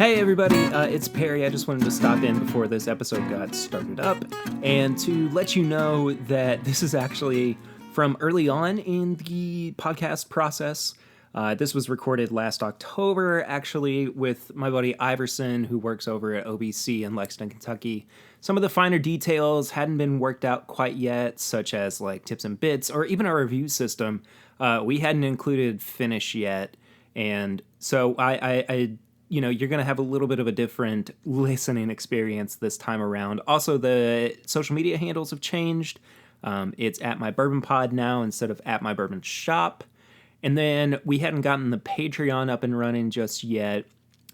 Hey everybody, it's Perry. I just wanted to stop in before this episode got started up and to let you know that this is actually from early on in the podcast process. This was recorded last October, actually, with my buddy Iverson, who works over at OBC in Lexington, Kentucky. Some of the finer details hadn't been worked out quite yet, such as like tips and bits, or even our review system. We hadn't included finish yet, and so I you're going to have a little bit of a different listening experience this time around. Also, the social media handles have changed. It's at My Bourbon Pod now instead of at My Bourbon Shop. And then we hadn't gotten the Patreon up and running just yet,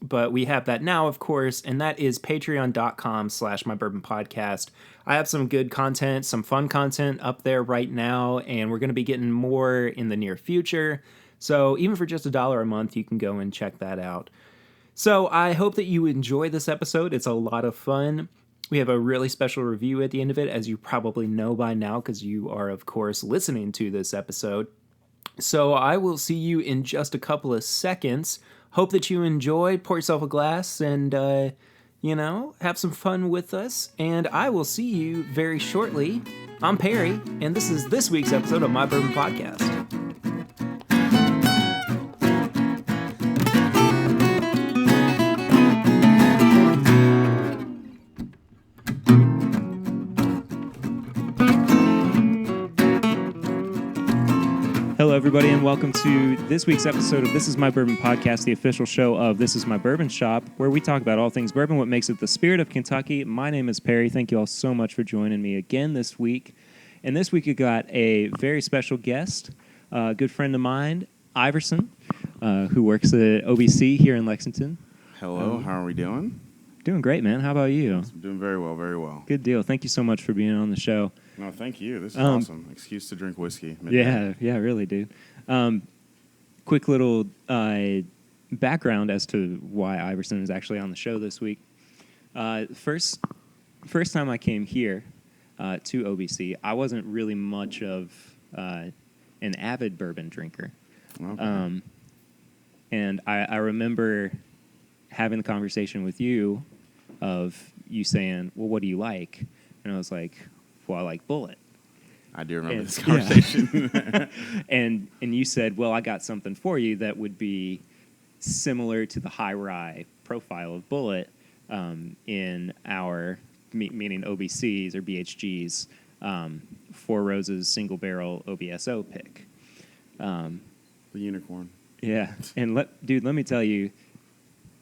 but we have that now, of course, and that is patreon.com/mybourbonpodcast. I have some good content, some fun content up there right now, and we're going to be getting more in the near future. So even for just $1 a month, you can go and check that out. So I hope that you enjoy this episode. It's a lot of fun. We have a really special review at the end of it, as you probably know by now, because you are, of course, listening to this episode. So I will see you in just a couple of seconds. Hope that you enjoy. Pour yourself a glass and, have some fun with us. And I will see you very shortly. I'm Perry, and this is this week's episode of My Bourbon Podcast. Hello, everybody, and welcome to this week's episode of This Is My Bourbon Podcast, the official show of This Is My Bourbon Shop, where we talk about all things bourbon, what makes it the spirit of Kentucky. My name is Perry. Thank you all so much for joining me again this week. And this week we got a very special guest, a good friend of mine, Iverson, who works at OBC here in Lexington. Hello, how are we doing? Doing great, man. How about you? I'm doing very well, very well. Good deal. Thank you so much for being on the show. No, thank you. This is awesome. Excuse to drink whiskey. Yeah, really, dude. Quick little background as to why Iverson is actually on the show this week. First time I came here to OBC, I wasn't really much of an avid bourbon drinker. Okay. And I remember having the conversation with you of you saying, well, what do you like? And I was like, well, I like Bullet. I do remember this conversation. Yeah. and you said, well, I got something for you that would be similar to the high rye profile of Bullet in our, meaning OBCs or BHGs, Four Roses single barrel OBSO pick. The unicorn. Yeah. And let me tell you,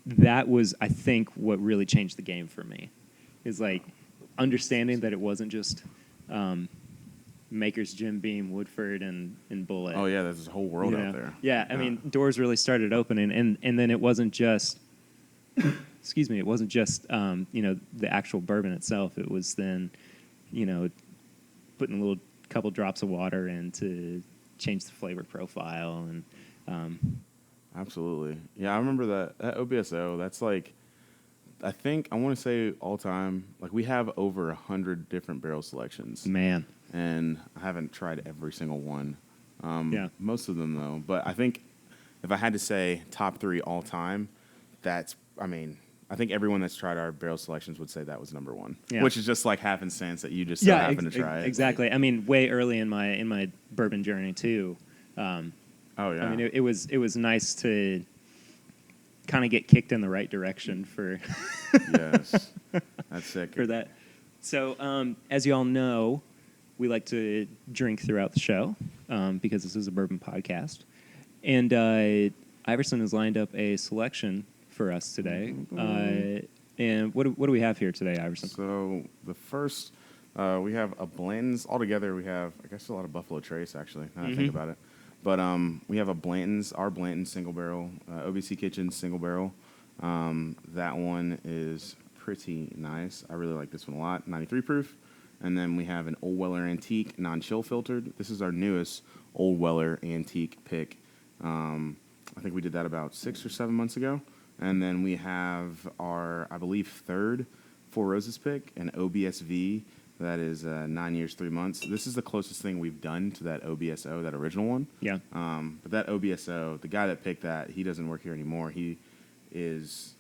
that was, I think, what really changed the game for me. Is like understanding that it wasn't just Maker's, Jim Beam, Woodford, and Bullet. Oh, yeah, there's a whole world out there. Yeah, I mean, doors really started opening, and then it wasn't just, excuse me, it wasn't just, the actual bourbon itself. It was then, putting a little couple drops of water in to change the flavor profile. And Absolutely. Yeah, I remember that OBSO, that's like, I think, I want to say all time, like we have over 100 different barrel selections. Man. And I haven't tried every single one. Most of them, though. But I think if I had to say top 3 all time, I think everyone that's tried our barrel selections would say that was number 1. Yeah. Which is just like happenstance that you just so happen to try it. Exactly. I mean, way early in my bourbon journey, too. Oh, yeah. I mean, it was nice to kind of get kicked in the right direction for yes, that's sick. For that. So, as you all know, we like to drink throughout the show because this is a bourbon podcast. And Iverson has lined up a selection for us today. And what do we have here today, Iverson? So the first, we have a Blanton's. Altogether, we have, I guess, a lot of Buffalo Trace, actually, now that I think about it. But we have our Blanton's single barrel, OBC Kitchen single barrel. That one is pretty nice. I really like this one a lot, 93 proof. And then we have an Old Weller Antique, non-chill filtered. This is our newest Old Weller Antique pick. I think we did that about 6 or 7 months ago. And then we have our, I believe, third Four Roses pick, an OBSV. That is 9 years, 3 months. This is the closest thing we've done to that OBSO, that original one. Yeah. But that OBSO, the guy that picked that, he doesn't work here anymore. He is,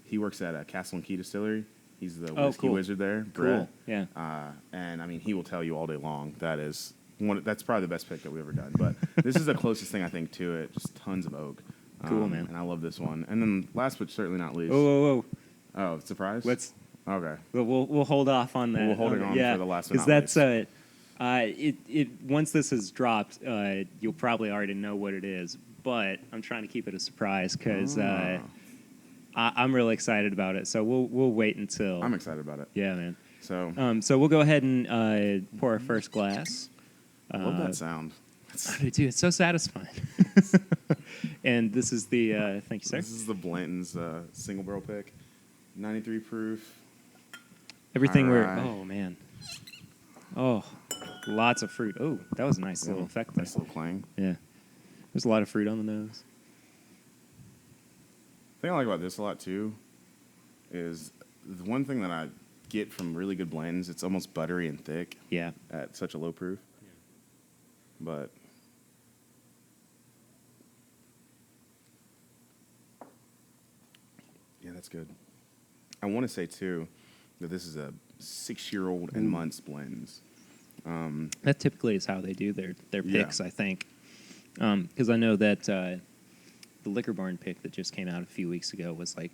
he works at a Castle and Key Distillery. He's the Oh, whiskey cool. wizard there. Cool. Brett. Yeah. And I mean, he will tell you all day long. That's probably the best pick that we've ever done. But this is the closest thing I think to it. Just tons of oak. Cool, man. And I love this one. And then last but certainly not least. Whoa. Oh, surprise? Okay. We'll hold off on that. We'll hold it on for the last but not because least. that's once this is dropped, you'll probably already know what it is. But I'm trying to keep it a surprise because I'm really excited about it. So we'll wait until. I'm excited about it. Yeah, man. So we'll go ahead and pour our first glass. I love that sound. I do too. It's so satisfying. And this is the thank you, sir. This is the Blanton's single barrel pick, 93 proof. Everything Alright. oh man. Oh, lots of fruit. Oh, that was a nice little effect there. Nice little clang. Yeah. There's a lot of fruit on the nose. The thing I like about this a lot too is the one thing that I get from really good blends, it's almost buttery and thick. Yeah. At such a low proof. Yeah. But yeah, that's good. I want to say too that this is a 6-year-old and months blends. That typically is how they do their Yeah. picks, I think. Because I know that the Liquor Barn pick that just came out a few weeks ago was like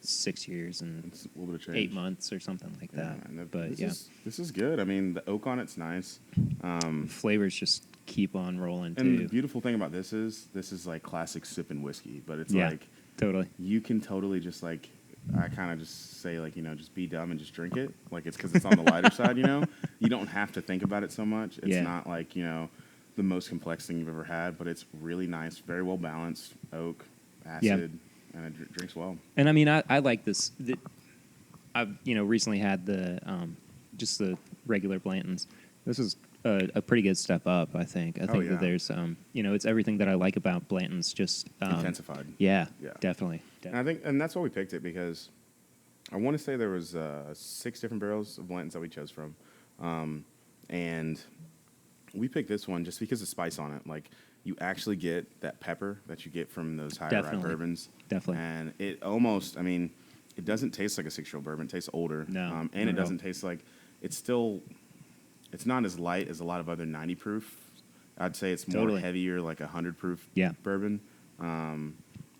6 years and It's a little bit of change. 8 months or something like that. and But this is good. I mean, the oak on it's nice. Flavors just keep on rolling And too. the beautiful thing about this is like classic sipping whiskey, but it's Yeah. like Totally. you can totally just like, I kind of just say like, just be dumb and just drink it. Like it's because it's on the lighter side, You don't have to think about it so much. It's not like, the most complex thing you've ever had, but it's really nice, very well balanced, oak, acid, and it drinks well. And I mean, I like this. I've recently had the just the regular Blantons. This is a pretty good step up. I think. I think that there's it's everything that I like about Blantons. Just Intensified. Yeah. Yeah. Definitely. And that's why we picked it because I want to say there was 6 different barrels of Blantons that we chose from, and we picked this one just because of spice on it. Like you actually get that pepper that you get from those higher rye bourbons. Definitely. And it almost, it doesn't taste like a 6-year-old bourbon. It tastes older. No. And it doesn't taste like, it's not as light as a lot of other 90 proof. I'd say it's more heavier, like 100 proof bourbon.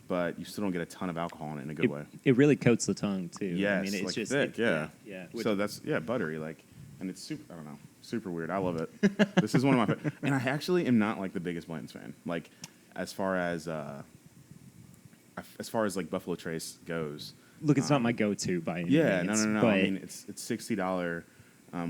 But you still don't get a ton of alcohol in it in a good way. It really coats the tongue too. Yeah, it's like just thick. Yeah. Which, So that's buttery. Like, and it's super. I don't know, super weird. I love it. This is one of my. And I actually am not like the biggest Blanton's fan. Like, as far as like Buffalo Trace goes. look, it's not my go-to by any means. No. But I mean, it's $60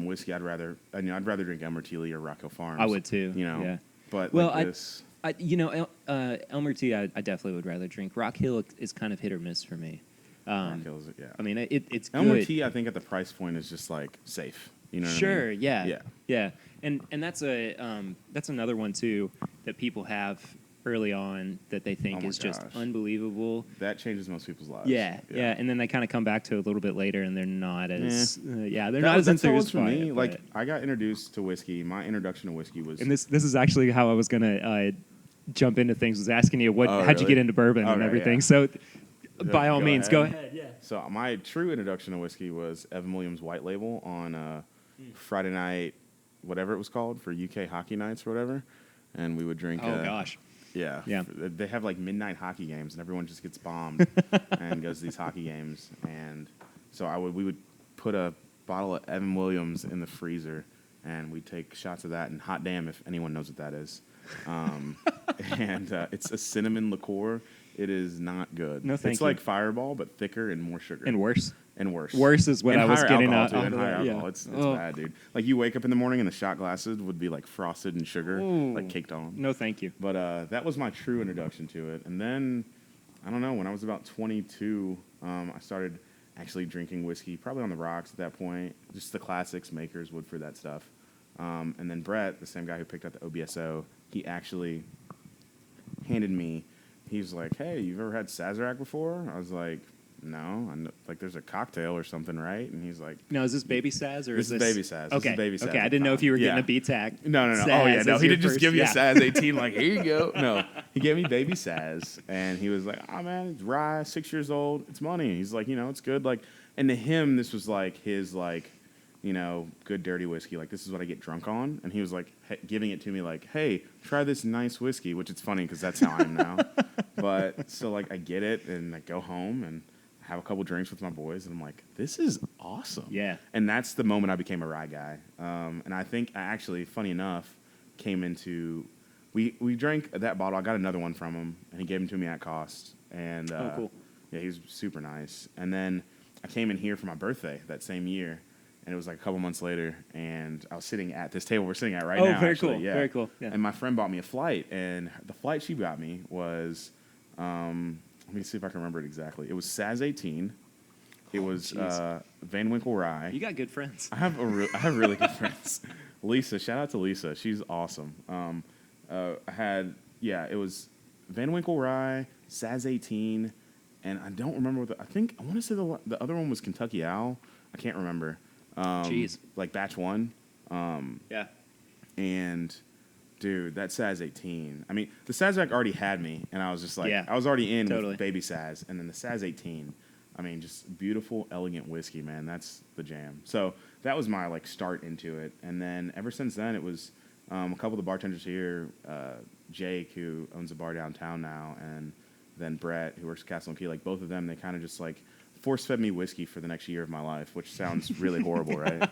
whiskey. I'd rather drink Elmer Tea or Rock Hill Farms. I would too. Yeah. But well, like this. Elmer Tea, I definitely would rather drink. Rock Hill is kind of hit or miss for me. Rock Hill's, yeah. I mean, it's Elmer good. Tea, I think at the price point is just like safe. You know what Sure, I mean? yeah. And that's that's another one too that people have early on that they think is just unbelievable. That changes most people's lives. Yeah. And then they kind of come back to it a little bit later, and they're not as they're not as that's enthused for by me. it. Like I got introduced to whiskey. My introduction to whiskey was. And this is actually how I was gonna jump into things. Was asking you how'd you really? get into bourbon and everything. Yeah. So by all Go means, ahead. go ahead. Yeah. So my true introduction to whiskey was Evan Williams White Label on Friday night, whatever it was called, for UK hockey nights or whatever, and we would drink. Oh gosh. Yeah. Yeah. They have like midnight hockey games, and everyone just gets bombed and goes to these hockey games. And so we would put a bottle of Evan Williams in the freezer, and we'd take shots of that. And hot damn if anyone knows what that is. And it's a cinnamon liqueur. It is not good. No, thank It's you. like Fireball, but thicker and more sugar. And worse. And worse. Worse is what and I was higher getting alcohol, at. too, and higher alcohol. Yeah. It's bad, dude. Like you wake up in the morning and the shot glasses would be like frosted and sugar, like caked on. No, thank you. But that was my true introduction to it. And then, I don't know, when I was about 22, I started actually drinking whiskey, probably on the rocks at that point. Just the classics, Makers, Woodford, that stuff. And then Brett, the same guy who picked out the OBSO, he actually handed me, he was like, hey, you've ever had Sazerac before? I was like, no. Like, there's a cocktail or something, right? And he's like... Now, is this Baby Saz? Or This is Baby Saz. Okay. This is Baby Saz. Okay, I didn't know if you were getting a BTAC. No. Saz Oh, yeah, no. as He your didn't just first- give you a Saz 18 like, here you go. No. he gave me baby Saz, and he was like, "Oh man, it's rye, 6 years old. It's money." He's like, it's good. Like, and to him, this was like his like, good dirty whiskey. Like, this is what I get drunk on. And he was like giving it to me like, "Hey, try this nice whiskey," which it's funny because that's how I am now. But so like I get it and I go home and have a couple drinks with my boys, and I'm like, this is awesome. Yeah. And that's the moment I became a rye guy. And I think I actually, funny enough, came into, we drank that bottle. I got another one from him, and he gave them to me at cost. And cool. Yeah, he was super nice. And then I came in here for my birthday that same year, and it was like a couple months later, and I was sitting at this table we're sitting at right now. Oh, very actually. cool. Yeah. Very cool. Yeah. And my friend bought me a flight, and the flight she got me was, let me see if I can remember it exactly. It was Saz 18. It was Van Winkle Rye. You got good friends. I have really good friends. Lisa, shout out to Lisa. She's awesome. It was Van Winkle Rye, Saz 18, and I don't remember I want to say the other one was Kentucky Owl. I can't remember. Jeez. Like batch 1. Yeah. And dude, that Saz 18. I mean, the Sazerac already had me, and I was just like, Yeah, I was already in totally. with baby Saz, and then the Saz 18. I mean, just beautiful, elegant whiskey, man. That's the jam. So that was my like start into it, and then ever since then, it was a couple of the bartenders here, Jake, who owns a bar downtown now, and then Brett, who works at Castle and Key. Like both of them, they kind of just like force-fed me whiskey for the next year of my life, which sounds really horrible, right?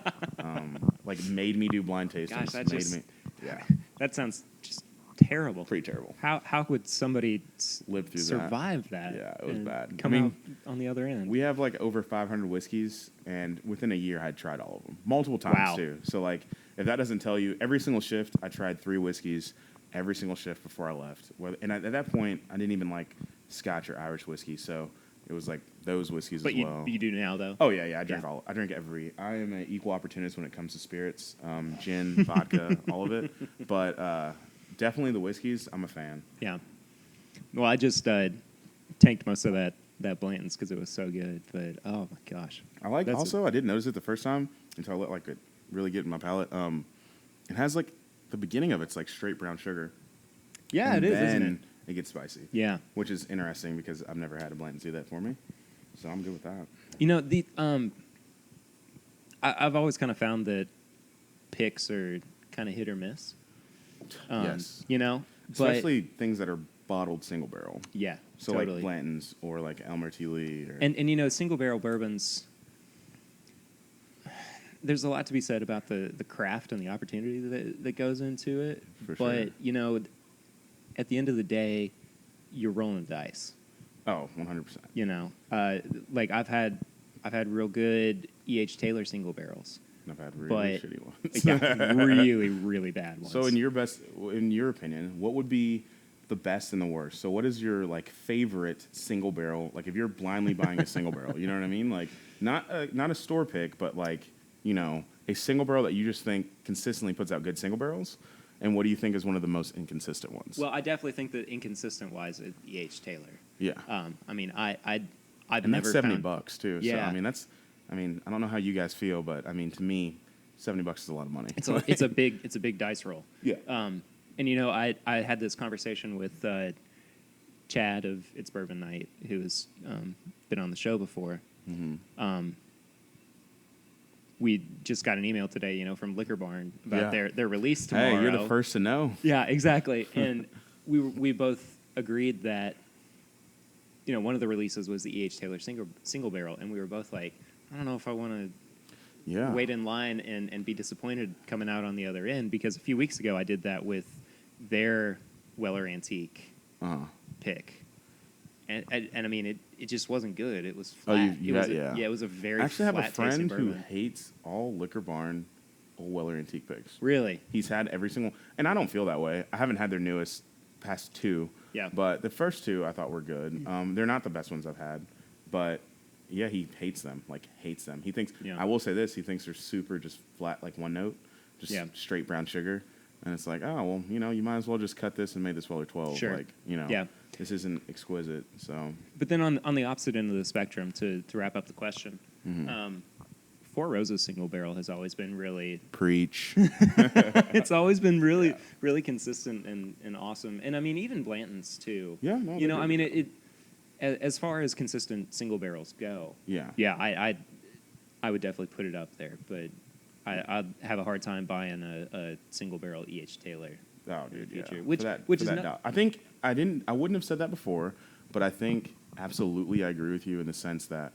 Like made me do blind tastings. Gosh, yeah. That sounds just terrible. Pretty terrible. How would somebody live through survive that? Yeah, it was bad. Come out on the other end. We have like over 500 whiskeys, and within a year, I'd tried all of them multiple times too. So like, if that doesn't tell you, every single shift, I tried 3 whiskeys every single shift before I left. And at that point, I didn't even like Scotch or Irish whiskey, so it was like those whiskeys as well. But you do now though. Oh yeah. I drink all. I drink every. I am an equal opportunist when it comes to spirits, gin, vodka, all of it. But definitely the whiskeys, I'm a fan. Yeah. Well, I just tanked most of that Blanton's because it was so good. But oh my gosh, I didn't notice it the first time until I let like it really get in my palate. It has like the beginning of it's like straight brown sugar. Yeah, and it is, then isn't it? It gets spicy. Yeah. Which is interesting because I've never had a Blanton's do that for me, so I'm good with that. You know, I've always kind of found that picks are kind of hit or miss. Yes. You know, especially things that are bottled single barrel. Yeah. So totally. like Blanton's or like Elmer T. Lee. Or And you know, single barrel bourbons. There's a lot to be said about the craft and the opportunity that goes into it. For but sure. you know, at the end of the day, you're rolling the dice. Oh, 100%. You know, like I've had real good E.H. Taylor single barrels. I've had really shitty ones. Yeah, really, really bad ones. So in your opinion, what would be the best and the worst? So what is your like favorite single barrel? Like if you're blindly buying a single barrel, you know what I mean? Like not a store pick, but like, you know, a single barrel that you just think consistently puts out good single barrels. And what do you think is one of the most inconsistent ones? Well, I definitely think that inconsistent wise, E.H. Taylor. Yeah. I mean, I've and never that's $70 found, too. Yeah. So I mean, I don't know how you guys feel, but I mean, to me, $70 is a lot of money. It's a big dice roll. Yeah. And you know, I had this conversation with Chad of It's Bourbon Night, who has been on the show before. Mm-hmm. We just got an email today, you know, from Liquor Barn about their release tomorrow. Hey, you're the first to know. Yeah, exactly. And we both agreed that, you know, one of the releases was the E.H. Taylor single barrel, and we were both like, I don't know if I want to wait in line and be disappointed coming out on the other end, because a few weeks ago I did that with their Weller Antique pick. And I mean, it just wasn't good. It was flat. It was a very I actually have a friend who bourbon. hates all Liquor Barn Old Weller Antique picks. Really? He's had every single, and I don't feel that way. I haven't had their newest past 2. Yeah. But the first 2 I thought were good. They're not the best ones I've had, but yeah, he hates them. Like hates them. He thinks. Yeah. I will say this. He thinks they're super just flat, like one note, just straight brown sugar. And it's like, oh well, you know, you might as well just cut this and make this Weller 12. Sure. Like, you know. Yeah. This isn't exquisite, so. But then on the opposite end of the spectrum, to wrap up the question, Four Roses single barrel has always been really Preach. it's always been really consistent and awesome. And I mean, even Blanton's too. Yeah, no, you know, they're I mean, good. as far as consistent single barrels go, Yeah. I would definitely put it up there. But I'd have a hard time buying a single barrel E.H. Taylor. Oh, dude, in the future, yeah. which For is that I think I wouldn't have said that before, but I think absolutely I agree with you in the sense that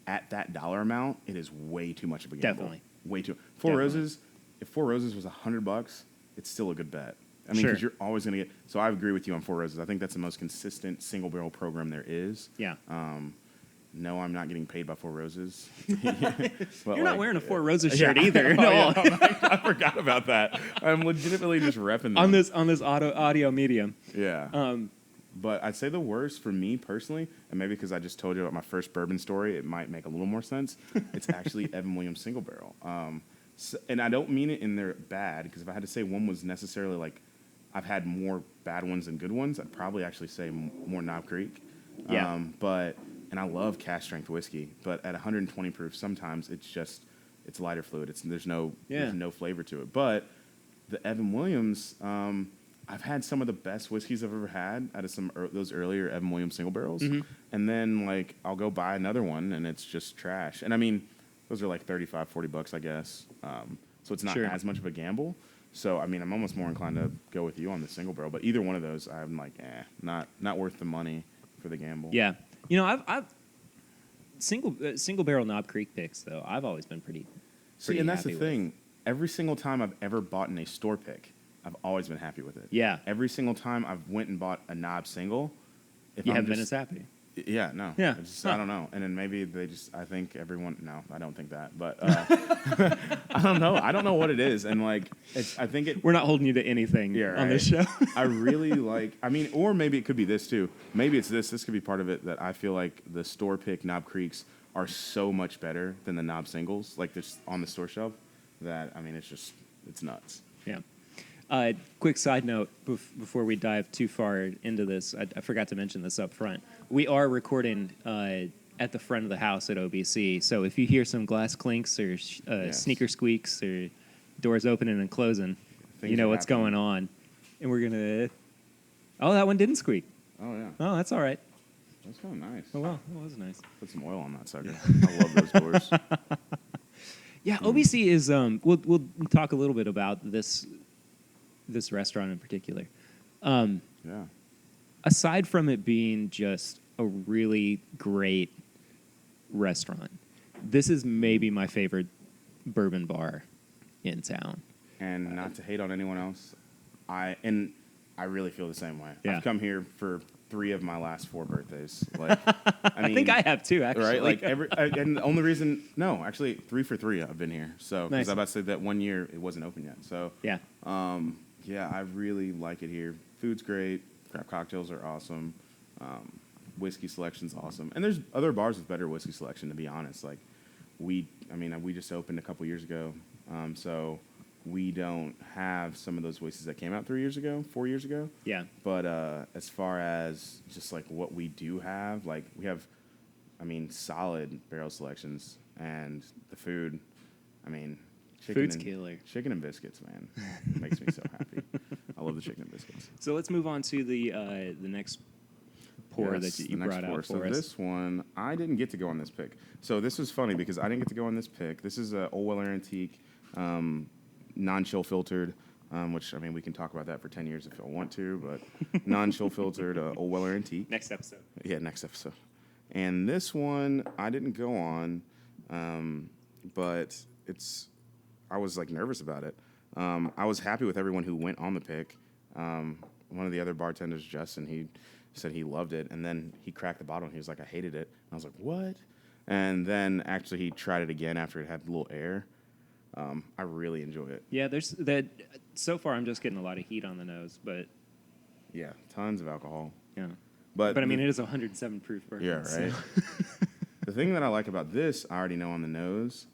at that dollar amount, it is way too much of a gamble. Definitely. Way too. Four Roses, if Four Roses was $100, it's still a good bet. I mean, because you're always going to get. So I agree with you on Four Roses. I think that's the most consistent single barrel program there is. Yeah. No, I'm not getting paid by Four Roses. You're not wearing a Four Roses shirt either. Oh, no, yeah. I forgot about that. I'm legitimately just repping them. on this audio medium. Yeah. But I'd say the worst for me personally, and maybe because I just told you about my first bourbon story, it might make a little more sense. It's actually Evan Williams single barrel. And I don't mean it in their bad, because if I had to say one was necessarily like, I've had more bad ones than good ones, I'd probably actually say more Knob Creek. Yeah. And I love cask strength whiskey, but at 120 proof, sometimes it's lighter fluid. There's no flavor to it. But the Evan Williams, I've had some of the best whiskeys I've ever had out of those earlier Evan Williams single barrels. Mm-hmm. And then like I'll go buy another one and it's just trash. And I mean, those are like $35-$40, I guess. So it's not as much of a gamble. So I mean, I'm almost more inclined to go with you on the single barrel. But either one of those, I'm like, not worth the money for the gamble. Yeah. You know, I've single barrel Knob Creek picks though. I've always been pretty and that's happy the thing. Every single time I've ever bought in a store pick, I've always been happy with it. Yeah. Every single time I've went and bought a knob single, you haven't been as happy. Yeah, no. Yeah. I don't know. And then maybe I think everyone, no, I don't think that. But I don't know. I don't know what it is. And like, we're not holding you to anything on this show. I really or maybe it could be this too. Maybe it's this. This could be part of it, that I feel like the store pick Knob Creeks are so much better than the knob singles, like this on the store shelf, that, I mean, it's nuts. Yeah. Quick side note before we dive too far into this, I forgot to mention this up front. We are recording at the front of the house at OBC, so if you hear some glass clinks or sneaker squeaks or doors opening and closing, you know what's going on. And we're going to... Oh, that one didn't squeak. Oh, yeah. Oh, that's all right. That's kind of nice. Oh, well, it was nice. Put some oil on that sucker. I love those doors. Yeah, OBC is... We'll talk a little bit about this restaurant in particular. Yeah. Aside from it being just a really great restaurant, this is maybe my favorite bourbon bar in town. And not to hate on anyone else, I really feel the same way. Yeah. I've come here for 3 of my last 4 birthdays. Like, I think I have too, actually. Right? Like and the only reason, no, actually 3 for 3 I've been here. So because nice. I was about to say that one year it wasn't open yet. So yeah. Yeah, I really like it here. Food's great. Craft cocktails are awesome. Whiskey selection's awesome. And there's other bars with better whiskey selection, to be honest. Like, we just opened a couple years ago. So we don't have some of those whiskeys that came out 4 years ago. Yeah. But as far as just like what we do have, like we have, solid barrel selections, and the food, Food's killer. Chicken and biscuits, man. Makes me so happy. I love the chicken and biscuits. So let's move on to the next pour that you brought out for us. This one, I didn't get to go on this pick. So this was funny because I didn't get to go on this pick. This is a Old Weller Antique, non-chill filtered, which, we can talk about that for 10 years if y'all want to, but non-chill filtered Old Weller Antique. Next episode. Yeah, next episode. And this one, I didn't go on, but I was like nervous about it. I was happy with everyone who went on the pick. One of the other bartenders, Justin, he said he loved it, and then he cracked the bottle and he was like, I hated it. And I was like, what? And then actually he tried it again after it had a little air. I really enjoy it. Yeah, there's that. So far, I'm just getting a lot of heat on the nose, but yeah, tons of alcohol. Yeah, but it is 107 proof bourbon. Yeah, right. So. The thing that I like about this, I already know on the nose,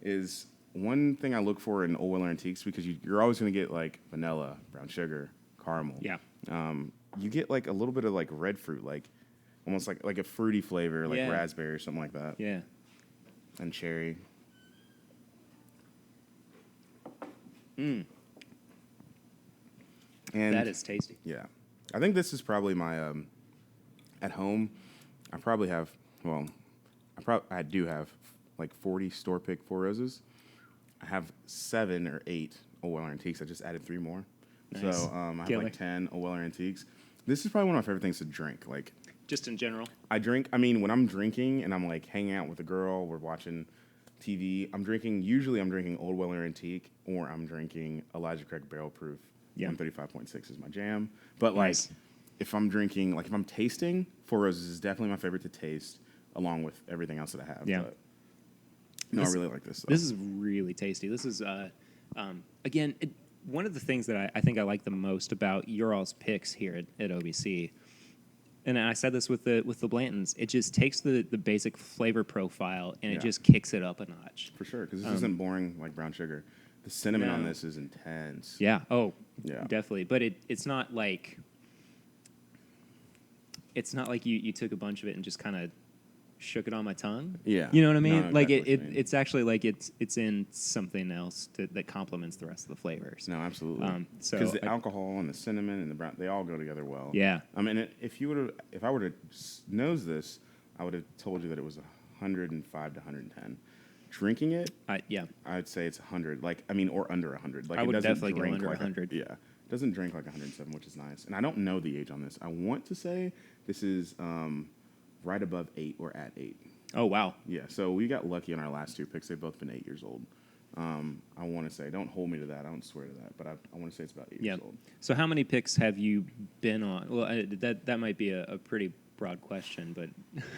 is one thing I look for in Old Weller Antiques, because you're always going to get like vanilla, brown sugar, caramel. Yeah. You get like a little bit of like red fruit, like almost like a fruity flavor, like raspberry or something like that. Yeah. and cherry. And that is tasty. Yeah. I think this is probably my, at home, I probably have, well, I do have like 40 store pick Four Roses. I have 7 or 8 Old Weller Antiques. I just added 3 more. Nice. So I have like 10 Old Weller Antiques. This is probably one of my favorite things to drink. Like, just in general. When I'm drinking and I'm like hanging out with a girl, we're watching TV, usually I'm drinking Old Weller Antique, or I'm drinking Elijah Craig Barrel Proof. 135.6 is my jam. But Nice. like, if I'm drinking, like if I'm tasting, Four Roses is definitely my favorite to taste, along with everything else that I have. Yeah. But, no, I really like this. This is really tasty. This is, again, one of the things that I think I like the most about your all's picks here at OBC, and I said this with the Blantons, it just takes the basic flavor profile and it just kicks it up a notch. For sure, because this isn't boring like brown sugar. The cinnamon on this is intense. Yeah. Oh, yeah. Definitely. But it's not like you took a bunch of it and just kind of shook it on my tongue. Yeah. You know what I mean? No, like exactly it's actually like it's in something else that complements the rest of the flavors. No, absolutely. So because the alcohol and the cinnamon and the brown, they all go together well. Yeah. I mean, if I were to nose this, I would have told you that it was 105 to 110. Drinking it, I'd say it's 100. Or under 100. Like, I would it doesn't definitely go drink under like 100. Yeah, it doesn't drink like 107, which is nice. And I don't know the age on this. I want to say this is right above 8 or at 8. Oh wow. Yeah, so we got lucky on our last 2 picks. They've both been 8 years old. I want to say, don't hold me to that. I don't swear to that, but I want to say it's about 8 years old. So how many picks have you been on? Well, that might be a pretty broad question, but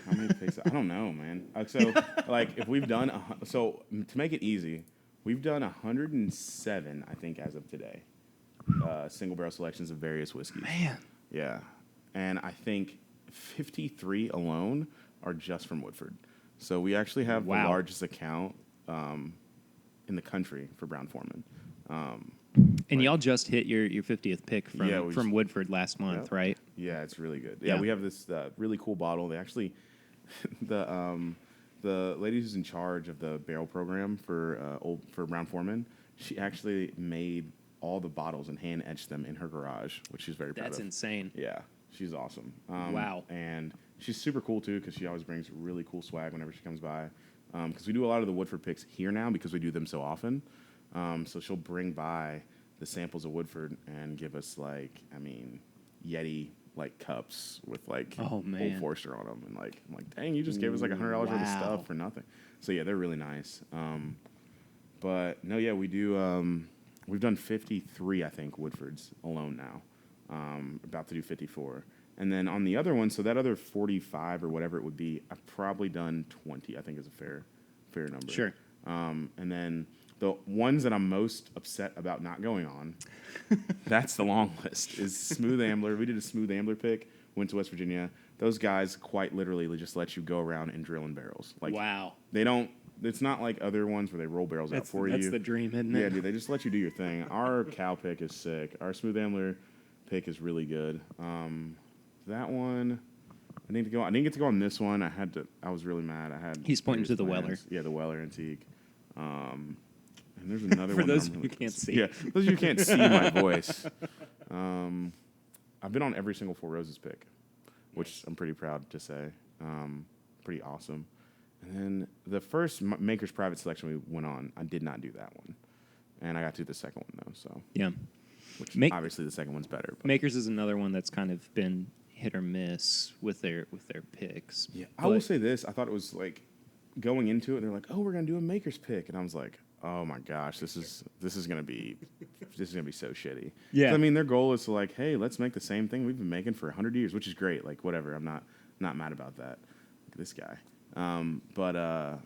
how many picks? I don't know, man. So if we've done to make it easy, we've done 107, I think, as of today. Single barrel selections of various whiskeys. Man. Yeah, and I think 53 alone are just from Woodford. So we actually have the largest account in the country for Brown Foreman. And y'all just hit your 50th pick from Woodford last month, right? Yeah, it's really good. Yeah, we have this really cool bottle. They actually, the lady who's in charge of the barrel program for Brown Foreman, she actually made all the bottles and hand etched them in her garage, which she's very proud of. That's insane. Yeah, she's awesome. Wow. And she's super cool too, because she always brings really cool swag whenever she comes by. Because we do a lot of the Woodford picks here now because we do them so often. So she'll bring by the samples of Woodford and give us Yeti cups with Old Forester on them, and I'm like, dang, you just gave us $100 worth of stuff for nothing. So yeah, they're really nice. But no, yeah, we do. We've done 53, I think, Woodfords alone now. About to do 54. And then on the other one, so that other 45 or whatever it would be, I've probably done 20, I think is a fair number. Sure. And then the ones that I'm most upset about not going on, that's the long list, is Smooth Ambler. We did a Smooth Ambler pick, went to West Virginia. Those guys quite literally just let you go around and drill in barrels. Wow. They don't, it's not like other ones where they roll barrels out for you. That's the dream, isn't it? Yeah, dude, they just let you do your thing. Our cow pick is sick. Our Smooth Ambler pick is really good. That one, I didn't get to go on this one. I was really mad. He's pointing to the plans. Weller. Yeah, the Weller Antique. And there's another For one. those who can't see. Yeah, those of you can't see my voice. I've been on every single Four Roses pick, which I'm pretty proud to say. Pretty awesome. And then the first Maker's Private selection we went on, I did not do that one. And I got to do the second one, though. So yeah. Which obviously the second one's better. But. Makers is another one that's kind of been hit or miss with their picks. Yeah, I will say this. I thought it was going into it, they're like, oh, we're going to do a Maker's pick. And I was like, oh my gosh, this is going to be so shitty. Yeah. I mean, their goal is to hey, let's make the same thing we've been making for 100 years, which is great. Whatever. I'm not mad about that. Look at this guy. But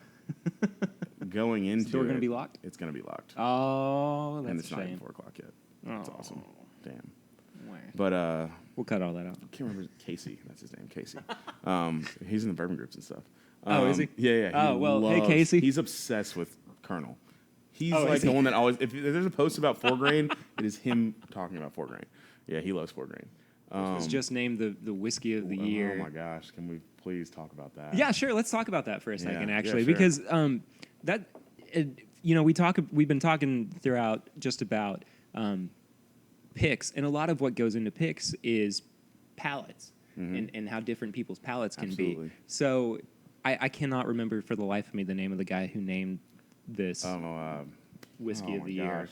going into the door going to be locked? It's going to be locked. Oh, that's and it's a shame. not even 4 o'clock yet. That's awesome. Damn. Where? But we'll cut all that out. I can't remember Casey. That's his name, Casey. He's in the bourbon groups and stuff. Is he? Yeah. Hey, Casey. He's obsessed with Colonel. He's the one that always, if there's a post about 4 grain, it is him talking about 4 grain. Yeah, he loves 4 grain. was just named the whiskey of the year. Oh my gosh, can we please talk about that? Yeah, sure. Let's talk about that for a second, actually, sure. because we've been talking throughout just about picks, and a lot of what goes into picks is palates and how different people's palates can Absolutely. be. So I cannot remember for the life of me the name of the guy who named this whiskey of the year.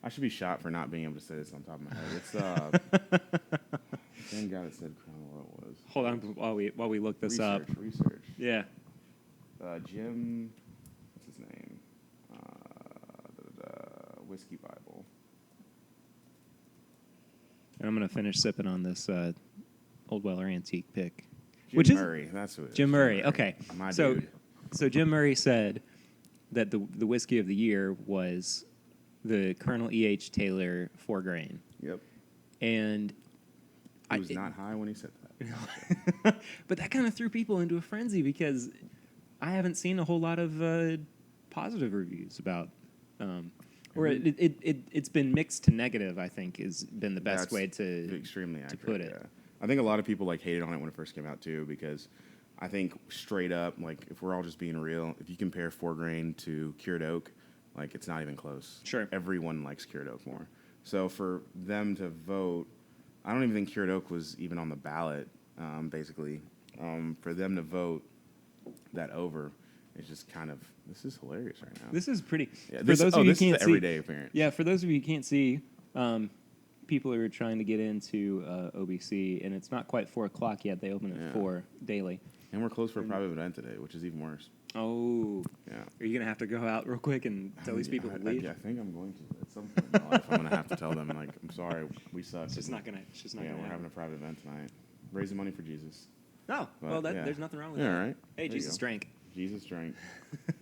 I should be shot for not being able to say this on top of my head. It's same guy that said Crown Royal was. Hold on while we look this up. Research. Yeah. Jim, what's his name? Whiskey Bible. And I'm gonna finish sipping on this Old Weller Antique pick. Jim Murray, that's who it is. Jim Murray. Okay. My dude. So Jim Murray said that the whiskey of the year was the Colonel E.H. Taylor 4 grain. Yep. And he was not high when he said that. But that kind of threw people into a frenzy because I haven't seen a whole lot of positive reviews about, or it's been mixed to negative. I think has been the best way to extremely accurate, to put it. Yeah. I think a lot of people hated on it when it first came out too, because I think straight up, if we're all just being real, if you compare 4 grain to cured oak, it's not even close. Sure. Everyone likes cured oak more. So for them to vote, I don't even think cured oak was even on the ballot, basically. For them to vote that over, it's just kind of, this is hilarious right now. This is pretty. Yeah, for those of you who this can't is the see, everyday appearance. Yeah, for those of you who can't see, people are trying to get into OBC, and it's not quite 4 o'clock yet. They open at 4 daily. And we're closed for a private event today, which is even worse. Oh. Yeah. Are you going to have to go out real quick and tell these people to leave? I think I'm going to. At some point in my life, I'm going to have to tell them, I'm sorry, we suck. It's just not going to we're having a private event tonight. Raising money for Jesus. Oh, well, there's nothing wrong with that. Yeah, right. Hey, Jesus drank. Jesus drank.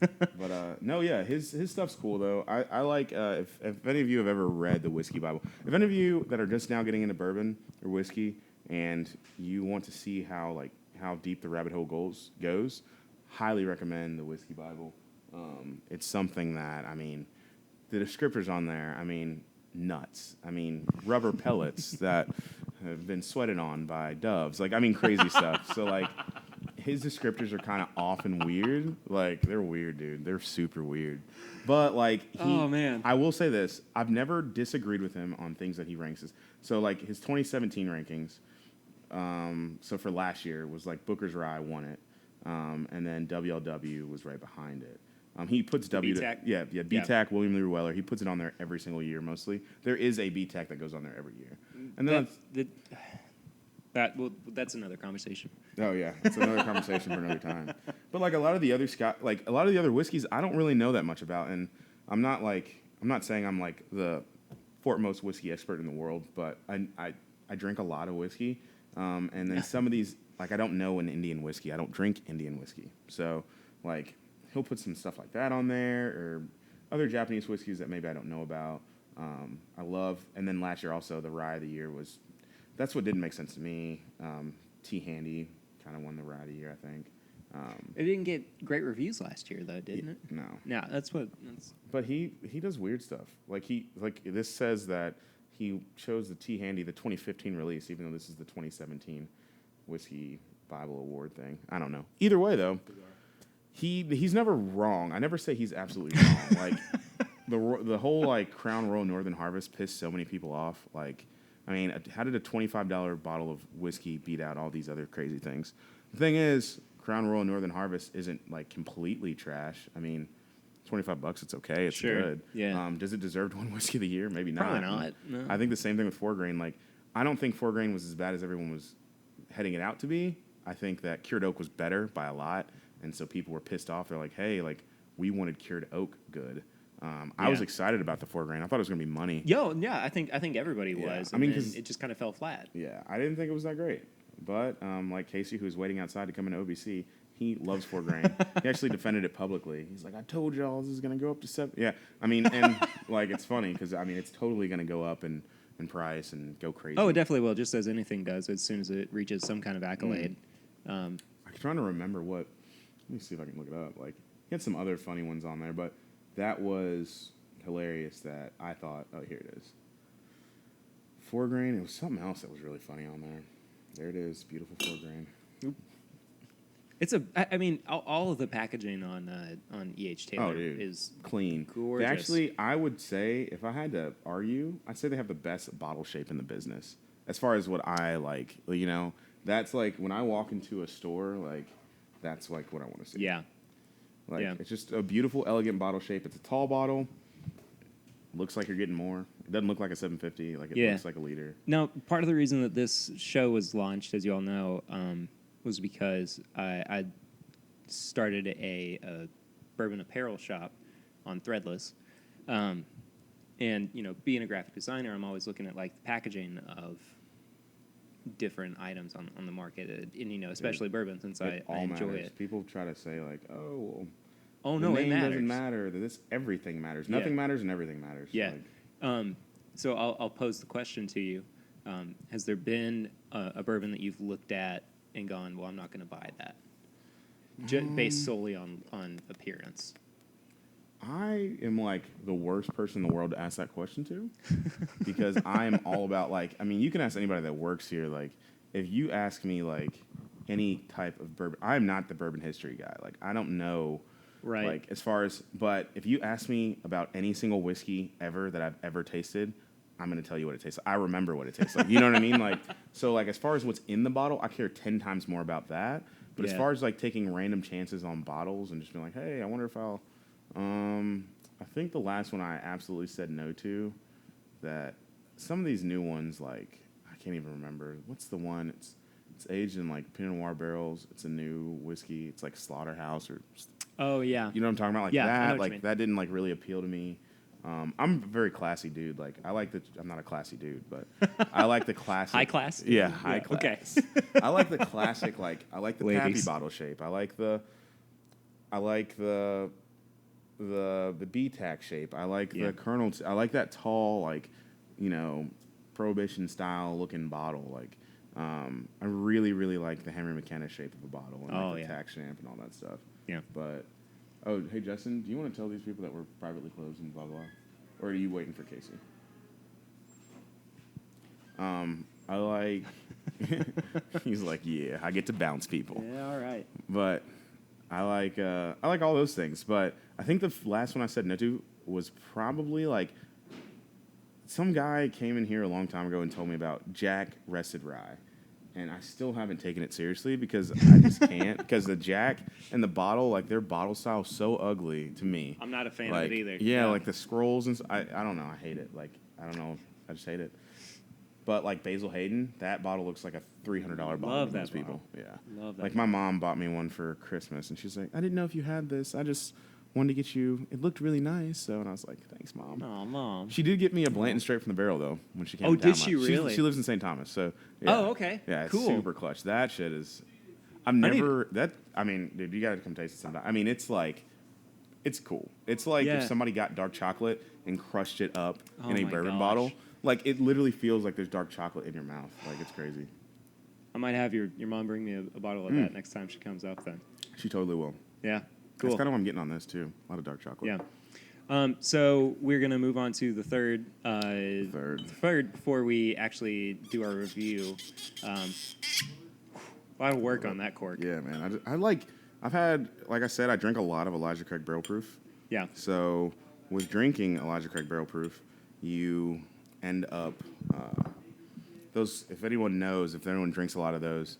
But, no, yeah, his stuff's cool, though. I like, if any of you have ever read the Whiskey Bible, if any of you that are just now getting into bourbon or whiskey and you want to see how deep the rabbit hole goes, highly recommend the Whiskey Bible. It's something that, the descriptors on there, nuts. Rubber pellets that have been sweated on by doves. Crazy stuff. So, his descriptors are kind of off and weird. They're weird, dude. They're super weird. But, oh, man. I will say this. I've never disagreed with him on things that he ranks as. So, his 2017 rankings, so for last year, was Booker's Rye won it. And then WLW was right behind it. He puts BTAC? BTAC, William Lee Weller. He puts it on there every single year, mostly. There is a BTAC that goes on there every year. And then that's another conversation. Oh yeah, it's another conversation for another time. But a lot of the other whiskeys, I don't really know that much about, and I'm not saying I'm the foremost whiskey expert in the world, but I drink a lot of whiskey, and then some of these I don't know an Indian whiskey. I don't drink Indian whiskey, so he'll put some stuff like that on there, or other Japanese whiskeys that maybe I don't know about. I love, and then last year also the Rye of the Year was. That's what didn't make sense to me. T. Handy kind of won the Rye of the Year, I think. It didn't get great reviews last year, though, didn't it? No. No, that's. But he does weird stuff. This says that he chose the T. Handy, the 2015 release, even though this is the 2017 Whiskey Bible Award thing. I don't know. Either way, though, he's never wrong. I never say he's absolutely wrong. The whole Crown Royal Northern Harvest pissed so many people off. How did a $25 bottle of whiskey beat out all these other crazy things? The thing is, Crown Royal Northern Harvest isn't completely trash. $25, it's okay. It's good. Yeah. Does it deserve to win Whiskey of the Year? Maybe not. Probably not. No. I think the same thing with 4 grain. I don't think 4 grain was as bad as everyone was heading it out to be. I think that cured oak was better by a lot, and so people were pissed off. They're hey, we wanted cured oak good. I was excited about the 4 grain. I thought it was going to be money. Yeah, I think everybody was. Because it just kind of fell flat. Yeah, I didn't think it was that great. But Casey, who's waiting outside to come into OBC, he loves 4 grain. He actually defended it publicly. He's I told y'all this is going to go up to 7. Yeah, and it's funny because it's totally going to go up in price and go crazy. Oh, it definitely will. Just as anything does, as soon as it reaches some kind of accolade. I'm trying to remember what. Let me see if I can look it up. He had some other funny ones on there, but that was hilarious. That I thought, oh, here it is. 4 grain. It was something else that was really funny on there. There it is, beautiful 4 grain. Oop. It's I mean, all of the packaging on E.H. Taylor is clean. Gorgeous. Actually, I would say, if I had to argue, I'd say they have the best bottle shape in the business. As far as what I like, you know, that's like when I walk into a store, like that's like what I want to see. Yeah. Like yeah. It's just a beautiful, elegant bottle shape. It's a tall bottle. Looks like you're getting more. It doesn't look like a 750. Like it looks like a liter. Now, part of the reason that this show was launched, as you all know, was because I started a bourbon apparel shop on Threadless, and you know, being a graphic designer, I'm always looking at like the packaging of different items on the market, and you know, especially bourbon, since I enjoy it. People try to say like, oh, well, the no, name it matters. doesn't matter. This everything matters. Nothing matters, and everything matters. Yeah. So I'll pose the question to you: has there been a bourbon that you've looked at and gone, well, I'm not going to buy that, based solely on appearance? I am like the worst person in the world to ask that question to, because I am all about like, I mean, you can ask anybody that works here. Like, if you ask me like any type of bourbon, I'm not the bourbon history guy. Like, I don't know. Right. Like, as far as, but if you ask me about any single whiskey ever that I've ever tasted, I'm going to tell you what it tastes like. I remember what it tastes like. You know what I mean? Like, so like as far as what's in the bottle, I care 10 times more about that. But as far as like taking random chances on bottles and just being like, hey, I wonder if I'll, I think the last one I absolutely said no to, that some of these new ones, like, I can't even remember. What's the one? It's aged in like Pinot Noir barrels. It's a new whiskey. It's like Slaughterhouse or. Oh yeah. You know what I'm talking about? Like yeah, that. Like that didn't like really appeal to me. I'm a very classy dude. Like I like I'm not a classy dude, but I like the classic. High class. Yeah, high class. Okay. I like the classic. Like I like the Pappy bottle shape. I like the BTAC shape. I like the Colonel. I like that tall, like, you know, Prohibition style looking bottle. Like, I really, really like the Henry McKenna shape of a bottle and like the tack stamp and all that stuff. Yeah. But, oh, hey Justin, do you want to tell these people that we're privately closed and blah blah, or are you waiting for Casey? I like. He's like, yeah, I get to bounce people. Yeah, all right. But I like all those things. But I think the last one I said no to was probably like some guy came in here a long time ago and told me about Jack Rested Rye. And I still haven't taken it seriously because I just can't. Because the Jack and the bottle, like their bottle style is so ugly to me. I'm not a fan like, of it either. Yeah, like the scrolls and I don't know. I hate it. Like, I don't know. I just hate it. But like Basil Hayden, that bottle looks like a $300 bottle. Love to that most people. bottle. Yeah. Love that. Like my mom bought me one for Christmas, and she's like, "I didn't know if you had this. I just wanted to get you. It looked really nice." So, and I was like, "Thanks, Mom." Oh, Mom. She did get me a Blanton straight from the barrel though when she came. Oh, to town. did she really? She lives in St. Thomas, so. Yeah. Oh, okay. Yeah, it's cool. super clutch. That shit is. I mean, dude, you gotta come taste it sometime. I mean, it's like, it's cool. It's like if somebody got dark chocolate and crushed it up in a bourbon bottle. Like, it literally feels like there's dark chocolate in your mouth. Like, it's crazy. I might have your mom bring me a bottle of that next time she comes up then. She totally will. Yeah, cool. That's kind of what I'm getting on this, too. A lot of dark chocolate. Yeah. So we're going to move on to the third. Third, before we actually do our review. A lot of work on that cork. Yeah, man. I've had, like I said, I drink a lot of Elijah Craig Barrel Proof. Yeah. So with drinking Elijah Craig Barrel Proof, you end up those. If anyone drinks a lot of those,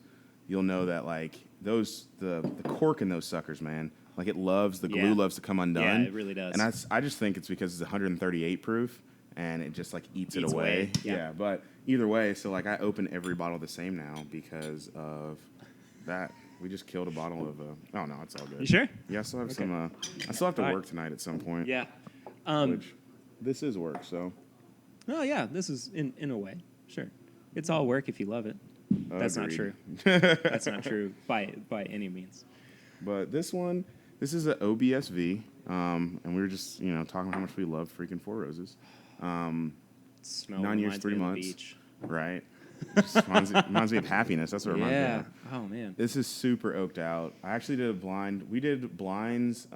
you'll know that like those the cork in those suckers, man. Like it loves the glue loves to come undone. Yeah, it really does. And I just think it's because it's 138 proof and it just like eats it away. Yeah, but either way, so like I open every bottle the same now because of that. We just killed a bottle of. Oh no, it's all good. You sure? Yeah, I still have some. I still have to work tonight at some point. Yeah. Which this is work, so. Oh yeah, this is in a way, sure. It's all work if you love it. That's not true. That's not true by any means. But this is an OBSV, and we were just talking about how much we love freaking Four Roses. 9 years, 3 months, right? Just reminds me of happiness. That's what it reminds me of. Oh man. This is super oaked out. I actually did a blind. We did blinds.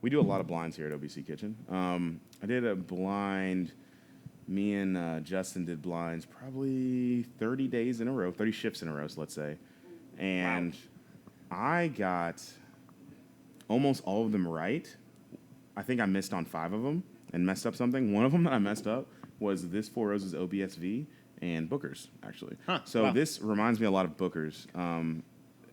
We do a lot of blinds here at OBC Kitchen. I did a blind me and Justin did blinds probably 30 days in a row, 30 shifts in a row, so let's say. And I got almost all of them right. I think I missed on 5 of them and messed up something. One of them that I messed up was this Four Roses OBSV and Booker's, actually. This reminds me a lot of Booker's.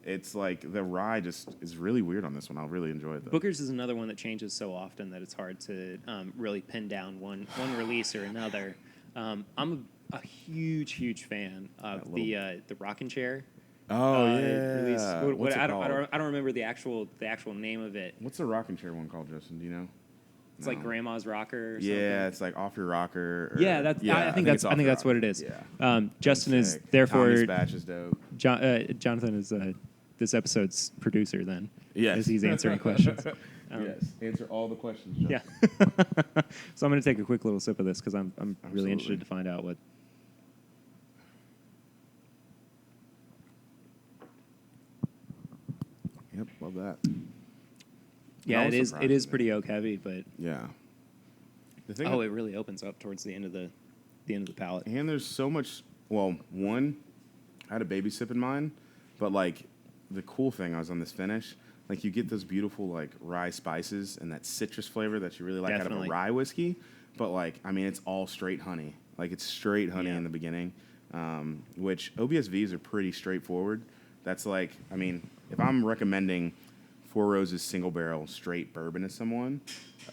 It's like the rye just is really weird on this one. I'll really enjoy it, though. Booker's is another one that changes so often that it's hard to really pin down one release or another. I'm a huge fan of the Rockin' Chair. Oh, yeah. Release. What's it I called? don't remember the actual name of it. What's the rocking chair one called, Justin? Do you know? It's like Grandma's Rocker or something. Yeah, it's like Off Your Rocker. I think that's what it is. Yeah. Justin is therefore Tommy's batch is dope. Jonathan is this episode's producer then. Yes. As he's answering questions. Yes. Answer all the questions, Justin. Yeah. So I'm going to take a quick little sip of this because I'm really interested to find out what. Yep, love that. Yeah, it is pretty oak heavy, but yeah. it really opens up towards the end of the palate. And there's so much. Well, one, I had a baby sip in mine, but like the cool thing, I was on this finish. Like you get those beautiful like rye spices and that citrus flavor that you really like out of a rye whiskey, but like I mean it's all straight honey. Like it's straight honey in the beginning, which OBSVs are pretty straightforward. That's like I mean if I'm recommending Four Roses single barrel straight bourbon to someone,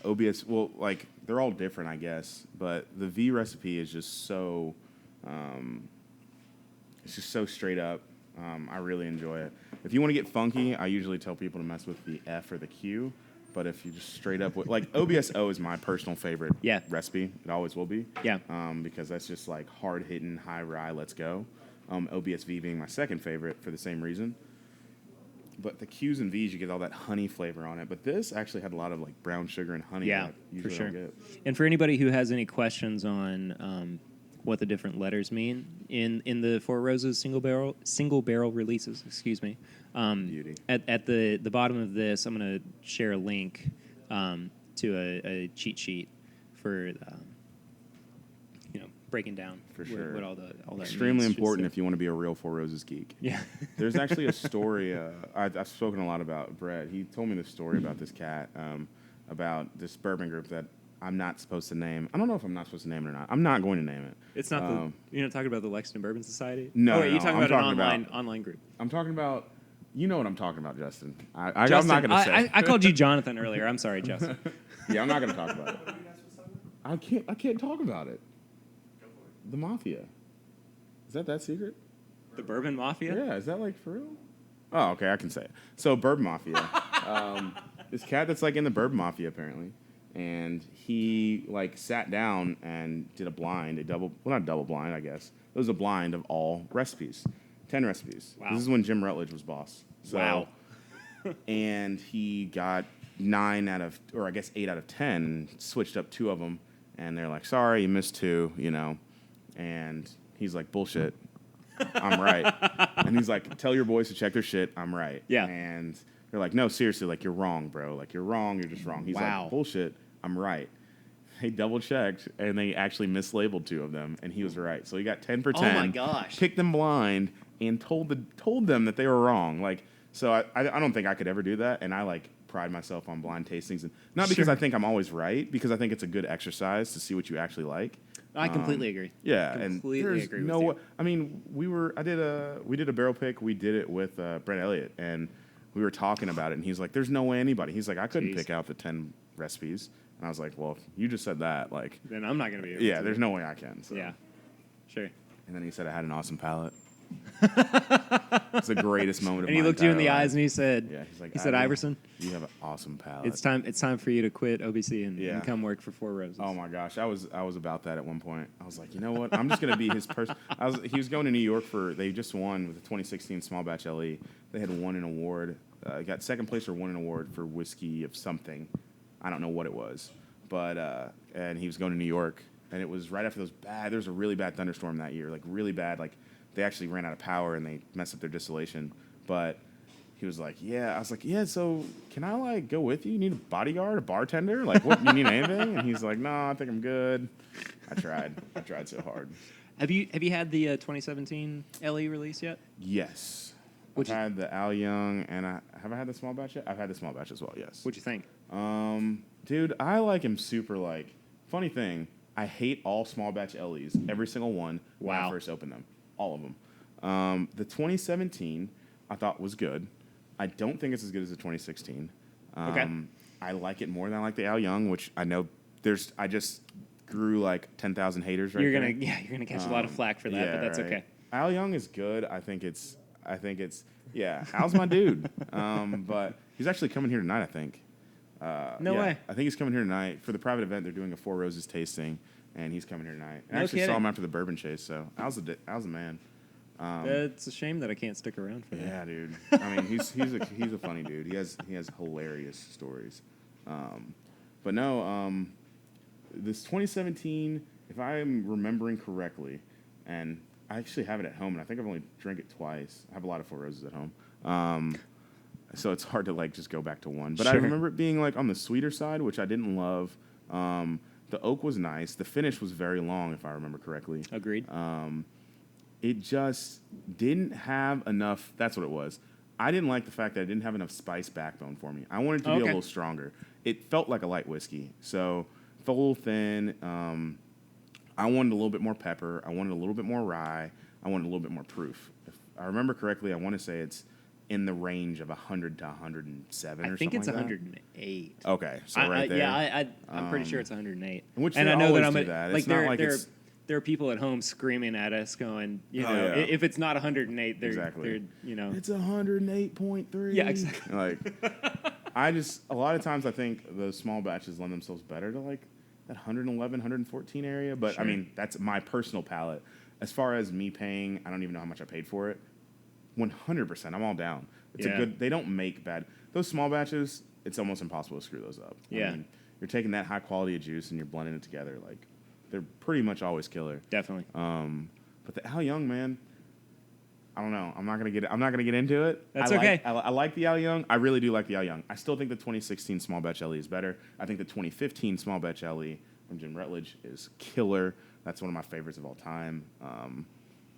like they're all different I guess, but the V recipe is just so it's just so straight up. I really enjoy it. If you want to get funky, I usually tell people to mess with the F or the Q. But if you just straight up, like OBSO is my personal favorite recipe. It always will be. Yeah. Because that's just like hard hitting, high rye, let's go. OBSV being my second favorite for the same reason. But the Qs and Vs, you get all that honey flavor on it. But this actually had a lot of like brown sugar and honey. Yeah, that I usually for sure. don't get. And for anybody who has any questions on what the different letters mean in the Four Roses single barrel releases, excuse me. Beauty. At the bottom of this, I'm going to share a link to a cheat sheet for breaking down For sure. what all that Extremely means. important if you want to be a real Four Roses geek. Yeah. There's actually a story I've spoken a lot about. Brett, he told me this story about this cat, about this bourbon group that I'm not supposed to name. I don't know if I'm not supposed to name it or not. I'm not going to name it. It's not you're not talking about the Lexington Bourbon Society? No, you're talking I'm about talking an online group. I'm talking about, you know what I'm talking about, Justin. Justin, I'm not going to say. I called you Jonathan earlier. I'm sorry, Justin. Yeah, I'm not going to talk about it. I can't talk about it. The Mafia. Is that secret? The Bourbon Mafia? Yeah, is that like for real? Oh, okay, I can say it. So Bourbon Mafia. This cat that's like in the Bourbon Mafia apparently. And he like sat down and did not a double blind, I guess. It was a blind of all recipes. 10 recipes. Wow. This is when Jim Rutledge was boss. So, wow. And he got 8 out of 10 and switched up 2 of them. And they're like, sorry, you missed 2, And he's like, bullshit. I'm right. And he's like, tell your boys to check their shit. I'm right. Yeah. And they're like, no, seriously, like, you're wrong, bro. Like, you're wrong. You're just wrong. He's like, bullshit. I'm right. They double-checked, and they actually mislabeled 2 of them, and he was right. So he got 10 for 10. Oh, my gosh. Picked them blind and told them that they were wrong. Like, so I don't think I could ever do that, and I, like, pride myself on blind tastings. And not because I think I'm always right, because I think it's a good exercise to see what you actually like. I completely agree. Yeah, completely and there's agree with you. I mean, we did a barrel pick. We did it with Brent Elliott, and we were talking about it, and he's like, "There's no way anybody." He's like, "I couldn't pick out the 10 recipes," and I was like, "Well, if you just said that, like, then I'm not gonna be able yeah, to. there's no way I can." So. Yeah, sure. And then he said I had an awesome palate. It's the greatest moment of my And he looked you in the entire life. eyes and he said, Yeah, he's like, he said, Iverson, you have an awesome palate. it's time for you to quit OBC and come work for Four Roses. Oh my gosh, I was about that at one point. I was like, you know what? I'm just gonna be his person. He was going to New York they just won with the 2016 Small Batch LE. They had won an award, got second place or won an award for whiskey of something. I don't know what it was, but and he was going to New York, and it was right after there was a really bad thunderstorm that year, like really bad, like they actually ran out of power and they messed up their distillation, but. He was like, yeah. I was like, yeah, so can I, like, go with you? You need a bodyguard, a bartender? Like, what, you need anything? And he's like, no, I think I'm good. I tried. I tried so hard. Have you had the 2017 LE release yet? Yes. I've had the Al Young, and have I had the small batch yet? I've had the small batch as well, yes. What'd you think? Dude, I like him super, like, funny thing, I hate all small batch LEs, every single one when I first opened them. All of them. The 2017, I thought was good. I don't think it's as good as the 2016. Okay. I like it more than I like the Al Young, which I know I just grew like 10,000 haters right You're there. you're gonna catch a lot of flack for that, but that's right. okay. Al Young is good. I think it's Al's my dude. But he's actually coming here tonight, I think. No way. I think he's coming here tonight for the private event. They're doing a Four Roses tasting, and he's coming here tonight. I actually saw him after the bourbon chase, so Al's a man. It's a shame that I can't stick around for that. Yeah, dude. I mean, he's a funny dude. He has hilarious stories. But no, this 2017, if I'm remembering correctly, and I actually have it at home, and I think I've only drank it twice. I have a lot of Four Roses at home. So it's hard to like just go back to one. But I remember it being like on the sweeter side, which I didn't love. The oak was nice. The finish was very long, if I remember correctly. Agreed. It just didn't have enough. That's what it was. I didn't like the fact that it didn't have enough spice backbone for me. I wanted it to be a little stronger. It felt like a light whiskey, so it felt a little thin. I wanted a little bit more pepper. I wanted a little bit more rye. I wanted a little bit more proof. If I remember correctly, I want to say it's in the range of 100 to 107 or something. I think it's like 108. Okay, so right there. Yeah, I'm pretty sure it's 108. Which and I know that always I'm do that. like it's not like it's there are people at home screaming at us, going, if it's not 108, they're it's 108.3. Yeah, exactly. Like, a lot of times I think those small batches lend themselves better to like that 111, 114 area. But I mean, that's my personal palate. As far as me paying, I don't even know how much I paid for it. 100%, I'm all down. It's a good. They don't make bad. Those small batches, it's almost impossible to screw those up. Yeah. I mean, you're taking that high quality of juice and you're blending it together. Like, they're pretty much always killer. Definitely. But the Al Young, man, I don't know. I'm not gonna get into it. That's okay. I like the Al Young. I really do like the Al Young. I still think the 2016 small batch LE is better. I think the 2015 small batch LE from Jim Rutledge is killer. That's one of my favorites of all time.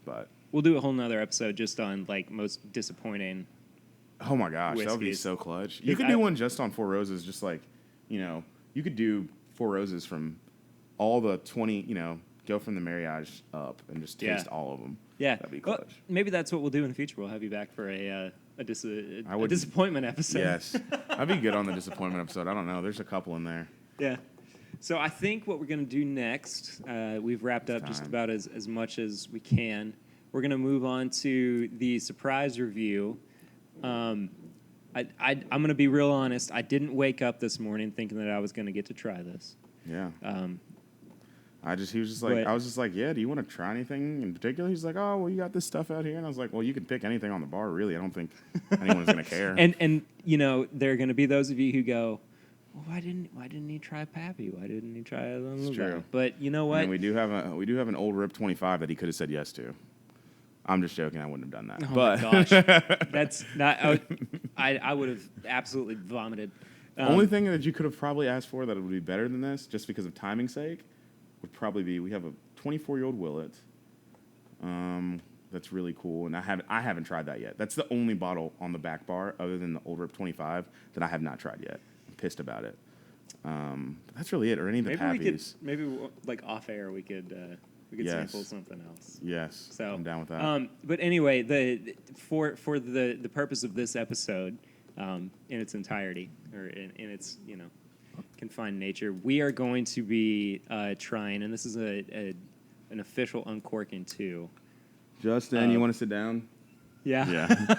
But we'll do a whole nother episode just on like most disappointing. Oh my gosh, whiskeys. That would be so clutch. You could do one just on Four Roses, just like, you could do Four Roses from all the 20, go from the marriage up and just taste all of them. Yeah. That'd be clutch. Well, maybe that's what we'll do in the future. We'll have you back for a disappointment episode. Yes. I'd be good on the disappointment episode. I don't know. There's a couple in there. Yeah. So I think what we're going to do next, we've wrapped up just about as much as we can. We're going to move on to the surprise review. I'm going to be real honest. I didn't wake up this morning thinking that I was going to get to try this. Yeah. I was just like, yeah, do you want to try anything in particular? He's like, oh, well, you got this stuff out here. And I was like, well, you can pick anything on the bar, really. I don't think anyone's going to care. And there are going to be those of you who go, well, why didn't he try Pappy? Why didn't he try It's true. But you know what? I mean, we do have an old Rip 25 that he could have said yes to. I'm just joking. I wouldn't have done that. Oh but my gosh, that's not. I would have absolutely vomited. Only thing that you could have probably asked for that would be better than this, just because of timing's sake, would probably be we have a 24-year-old Willet. That's really cool, and I haven't tried that yet. That's the only bottle on the back bar, other than the old Rip 25, that I have not tried yet. I'm pissed about it. But that's really it, or any of the Pappies. Maybe like off air we could sample something else. Yes, so I'm down with that. But anyway, for the purpose of this episode, in its entirety, or in its confined nature, we are going to be trying, and this is an official uncorking too. Justin, you want to sit down? Yeah. Yeah.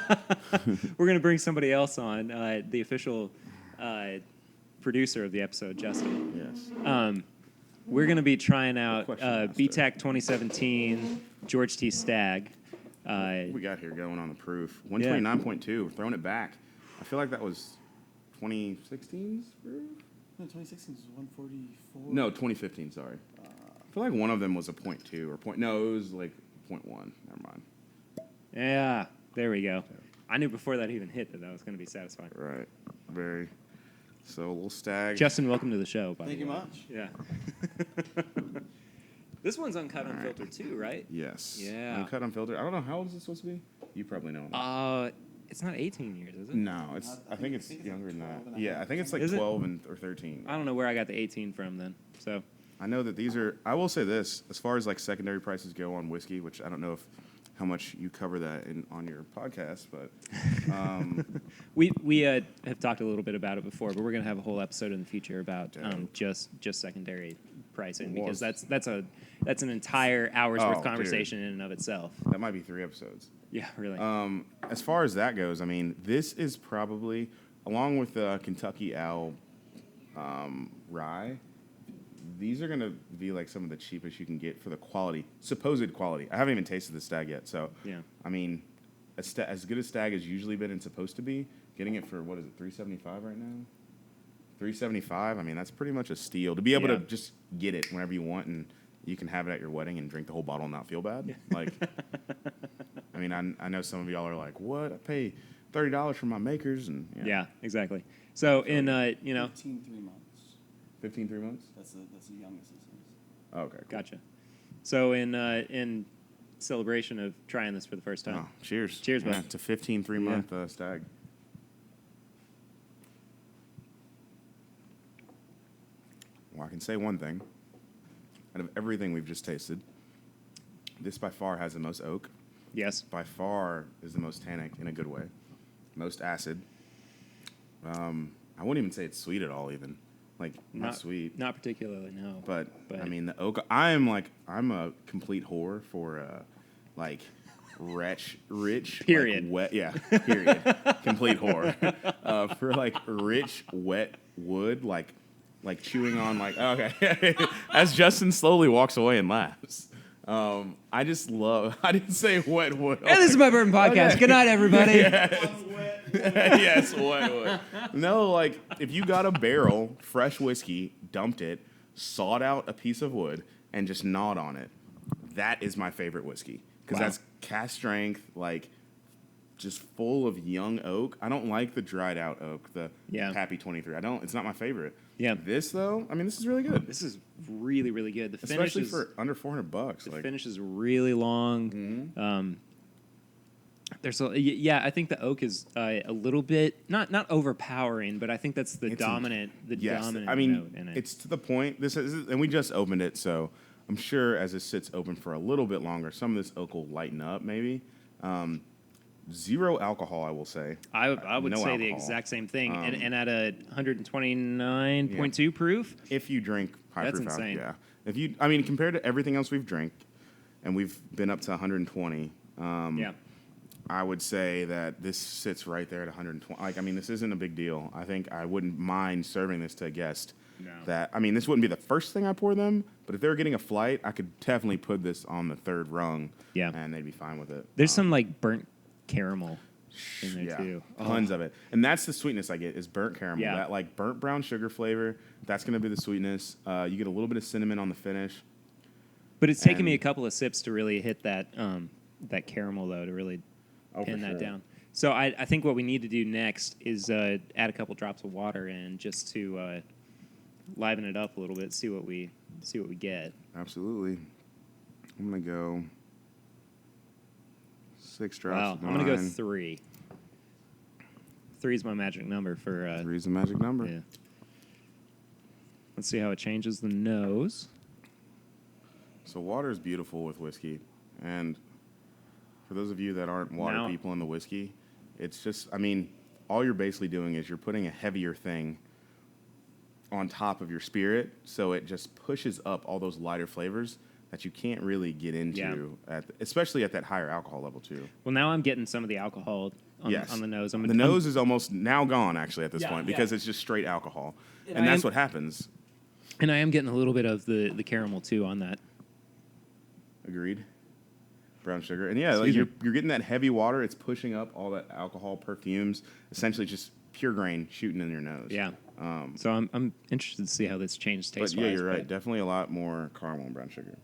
We're going to bring somebody else on, the official producer of the episode, Justin. Yes. We're going to be trying out BTAC 2017 George T. Stagg. We got here going on the proof. 129.2. We're throwing it back. I feel like that was 2016's proof? No, 2016 was 144. No, 2015, sorry. I feel like one of them was a 0.2 or point. No, it was like 0.1. Never mind. Yeah, there we go. I knew before that even hit that was going to be satisfying. Right. Very. So a little Stagg. Justin, welcome to the show. Thank you much. Yeah. This one's uncut, unfiltered too, right? Yes. Yeah. Uncut, unfiltered. I don't know, how old is this supposed to be? You probably know. It's not 18 years, is it? No, I think it's younger than that. Yeah, I think it's like Is it? 12 or 13. I don't know where I got the 18 from then. So I know that these are. I will say this, as far as like secondary prices go on whiskey, which I don't know how much you cover that on your podcast, but we have talked a little bit about it before, but we're gonna have a whole episode in the future about just secondary pricing, because that's an entire hour's worth conversation in and of itself. That might be 3 episodes. Yeah, really. As far as that goes, I mean, this is probably, along with the Kentucky Owl rye, these are going to be like some of the cheapest you can get for the quality, supposed quality. I haven't even tasted the Stagg yet, so yeah. I mean, as good as Stagg has usually been and supposed to be, getting it for, what is it, $375 right now? $375. I mean, that's pretty much a steal to be able to just get it whenever you want, and you can have it at your wedding and drink the whole bottle and not feel bad. Yeah. Like, I mean, I know some of y'all are like, "What? I pay $30 for my makers," and yeah, exactly. So in 15 3 months. 15 3 months. That's the youngest it is. Oh, okay, cool. Gotcha. So in celebration of trying this for the first time. Oh, cheers! Cheers, bud. Yeah, it's a 15 3-month Stagg. Well, I can say one thing. Out of everything we've just tasted, this by far has the most oak. Yes. By far is the most tannic in a good way. Most acid. I wouldn't even say it's sweet at all, even. Like, not sweet. Not particularly, no. But I mean, the oak, I'm a complete whore for, like, rich, period. Like, wet, yeah, period. Complete whore. For, like, rich, wet wood, like chewing on, like, okay. As Justin slowly walks away and laughs. I just love, I didn't say wet wood. And this is my Bourbon Podcast. Okay. Good night, everybody. Yes, wet wood. No, like, if you got a barrel, fresh whiskey, dumped it, sawed out a piece of wood, and just gnawed on it, that is my favorite whiskey. Because that's cast strength, like, just full of young oak. I don't like the dried out oak, the Pappy 23. It's not my favorite. Yeah. This, though, I mean, this is really good. This is really, really good. The finish especially for under $400. The finish is really long. Mm-hmm. I think the oak is a little bit not overpowering, but I think that's the dominant I mean, note in it. It's to the point. This is, and we just opened it, so I'm sure as it sits open for a little bit longer, some of this oak will lighten up, maybe. Zero alcohol, I will say. I would say alcohol. The exact same thing, and at a 129.2 proof. If you drink high that's proof insane. Alcohol, I mean, compared to everything else we've drank, and we've been up to 120. I would say that this sits right there at 120. Like, I mean, this isn't a big deal. I think I wouldn't mind serving this to a guest. No. This wouldn't be the first thing I pour them, but if they were getting a flight, I could definitely put this on the third rung. Yeah. And they'd be fine with it. There's some like burnt caramel in there too. Tons of it. And that's the sweetness I get is burnt caramel. Yeah. That like burnt brown sugar flavor, that's going to be the sweetness. You get a little bit of cinnamon on the finish. But it's taken me a couple of sips to really hit that caramel, though, to really pin that down. So I think what we need to do next is add a couple drops of water in just to liven it up a little bit, see what we get. Absolutely. I'm going to go 6 drops. Wow, I'm going to go 3. 3 is my magic number for... 3 is the magic number. Yeah. Let's see how it changes the nose. So water is beautiful with whiskey. And for those of you that aren't water people in the whiskey, it's just, all you're basically doing is you're putting a heavier thing on top of your spirit, so it just pushes up all those lighter flavors that you can't really get into, especially at that higher alcohol level, too. Well, now I'm getting some of the alcohol on the nose. The nose is almost now gone, actually, at this point, because it's just straight alcohol. And that's what happens. And I am getting a little bit of the caramel, too, on that. Agreed. Brown sugar. And you're getting that heavy water. It's pushing up all that alcohol, perfumes, essentially just pure grain shooting in your nose. Yeah. So I'm interested to see how this changes taste-wise. But you're right. Definitely a lot more caramel and brown sugar.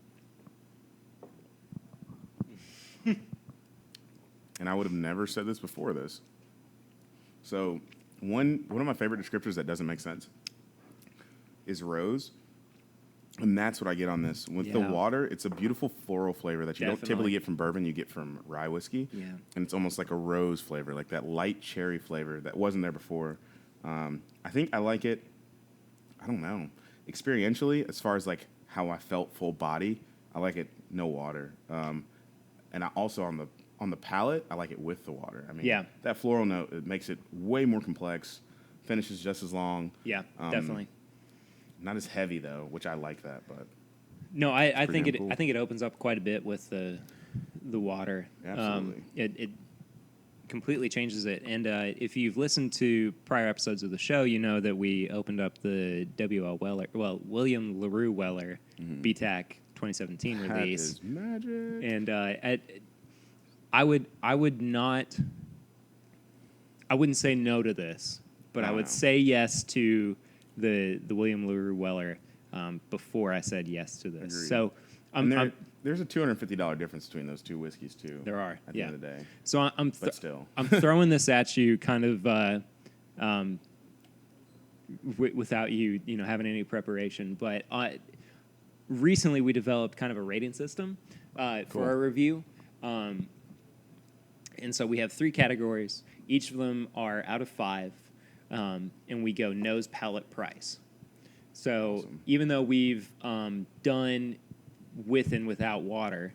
And I would have never said this before this. So one of my favorite descriptors that doesn't make sense is rose. And that's what I get on this. With the Yeah. water, it's a beautiful floral flavor that you don't Definitely. typically get from bourbon. You get from rye whiskey. Yeah. And it's almost like a rose flavor, like that light cherry flavor that wasn't there before. I think I like it, I don't know, experientially, as far as like how I felt full body, I like it no water. And I also on the palate, I like it with the water. I mean, Yeah. that floral note, it makes it way more complex, finishes just as long. Yeah, definitely. Not as heavy though, which I like that, but No, I pretty think damn it. cool. I think it opens up quite a bit with the water. Absolutely. It completely changes it. And if you've listened to prior episodes of the show, you know that we opened up the William LaRue Weller BTAC 2017 that release. is magic. And I wouldn't say no to this, but I would say yes to the William LaRue Weller before I said yes to this. Agreed. So And there's a $250 difference between those two whiskeys too. there are, at the end of the day. So But still. I'm throwing this at you kind of without you having any preparation. But recently we developed kind of a rating system Cool. for our review. And so we have 3 categories. Each of them are out of 5. And we go nose, palate, price. So Awesome. even though we've done with and without water,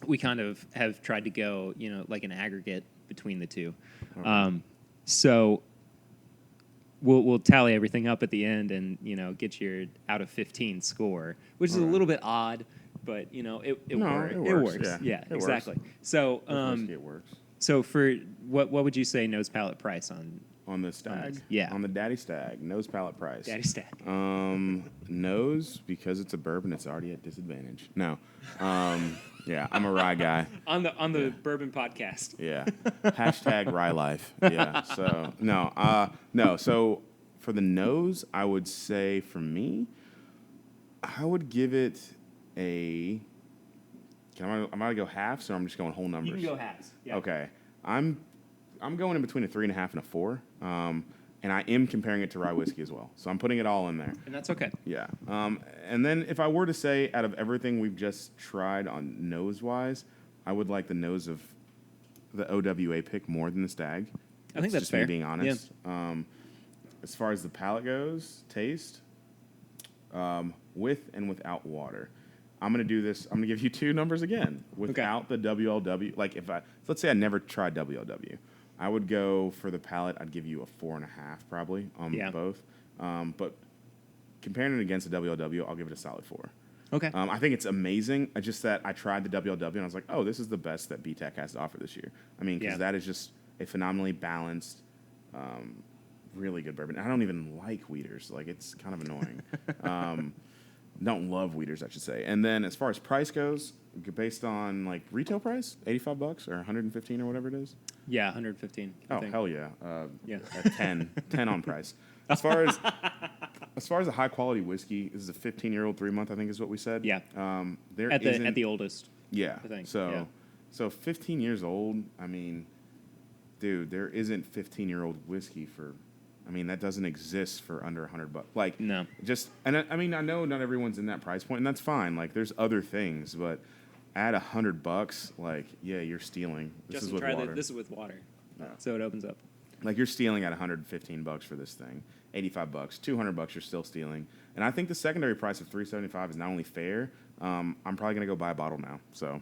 we kind of have tried to go, like an aggregate between the two. So we'll tally everything up at the end and, get your out of 15 score, which is a little bit odd, but, it works. Yeah, It exactly. works. So, With whiskey, it works. so for what would you say nose, palate, price on On the Stagg? Yeah. On the Daddy Stagg, nose palate price. Daddy Stagg? Nose, because it's a bourbon, it's already at disadvantage. No. Yeah, I'm a rye guy. On the Bourbon podcast. Yeah. Hashtag rye life. Yeah. So, no. So, for the nose, I would say for me, I would give it a. I'm going to go halves, or I'm just going whole numbers? You can go halves. Yeah. Okay. I'm going in between a 3.5 and a 4. And I am comparing it to rye whiskey as well. So I'm putting it all in there. And that's okay. Yeah. And then if I were to say, out of everything we've just tried on nose-wise, I would like the nose of the OWA pick more than the Stagg. I think that's just fair. me being honest. As far as the palate goes, taste, with and without water. I'm going to do this. I'm going to give you 2 numbers again. Without the WLW. Like, let's say I never tried WLW. I would go for the palate. I'd give you a 4.5 probably on both. But comparing it against the WLW, I'll give it a solid 4. Okay. I think it's amazing. Just that I tried the WLW and I was like, oh, this is the best that BTAC has to offer this year. I mean, because that is just a phenomenally balanced, really good bourbon. I don't even like Weeders. Like, it's kind of annoying. Don't love Weeders, I should say. And then as far as price goes, based on like retail price, $85 or $115 or whatever it is. Yeah, 115. I Oh, think. hell yeah. Yeah. A 10 on price. As far as a high quality whiskey, this is a 15-year-old 3-month, I think is what we said. Yeah. There At isn't- the oldest. yeah. I think, So 15 years old, I mean, dude, there isn't 15-year-old whiskey for, I mean, that doesn't exist for under $100. Like, No. I mean, I know not everyone's in that price point, and that's fine. Like, there's other things, but at $100, like, yeah, you're stealing. This is with water. This is with water. No. So it opens up. Like, you're stealing at $115 for this thing. $85, $200, you're still stealing. And I think the secondary price of $375 is not only fair. I'm probably gonna go buy a bottle now. So,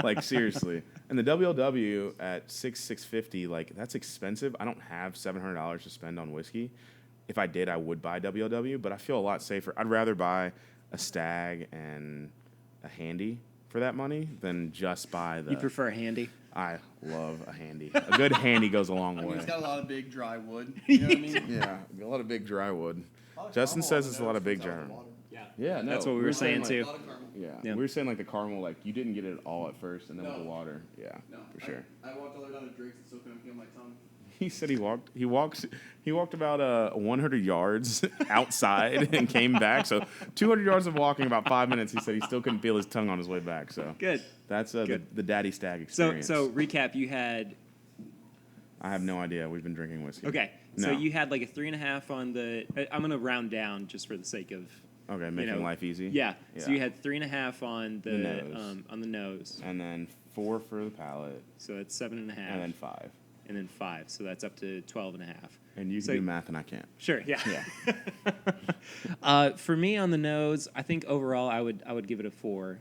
like, seriously. And the WLW at $650, like, that's expensive. I don't have $700 to spend on whiskey. If I did, I would buy WLW, but I feel a lot safer. I'd rather buy a Stagg and a Handy for that money than just buy the. You prefer handy? I love a Handy. A good Handy goes a long I mean, way. it's got a lot of big dry wood. You know what I mean? Yeah, a lot of big dry wood. Justin says it's a lot of big dry. Yeah. Yeah, no. That's what we were saying like, too. A lot of caramel. Yeah, we were saying like the caramel, like you didn't get it all at first, and then with No. the water. Yeah, No, for sure. I walked all the way down to Drake's and still couldn't feel my tongue. He said he walked about 100 yards outside and came back. So 200 yards of walking, about 5 minutes. He said he still couldn't feel his tongue on his way back. So Good. that's the Daddy Stagg So experience. so recap. You had I have no idea. We've been drinking whiskey. Okay, No. so you had like a 3.5 on the. I'm gonna round down just for the sake of. Okay, making life easy. Yeah. So you had 3.5 on the nose. On the nose. And then 4 for the palate. So that's 7.5. And then 5. And then 5. So that's up to 12.5. And you can do math and I can't. Sure. Yeah. Yeah. For me on the nose, I think overall I would give it a 4.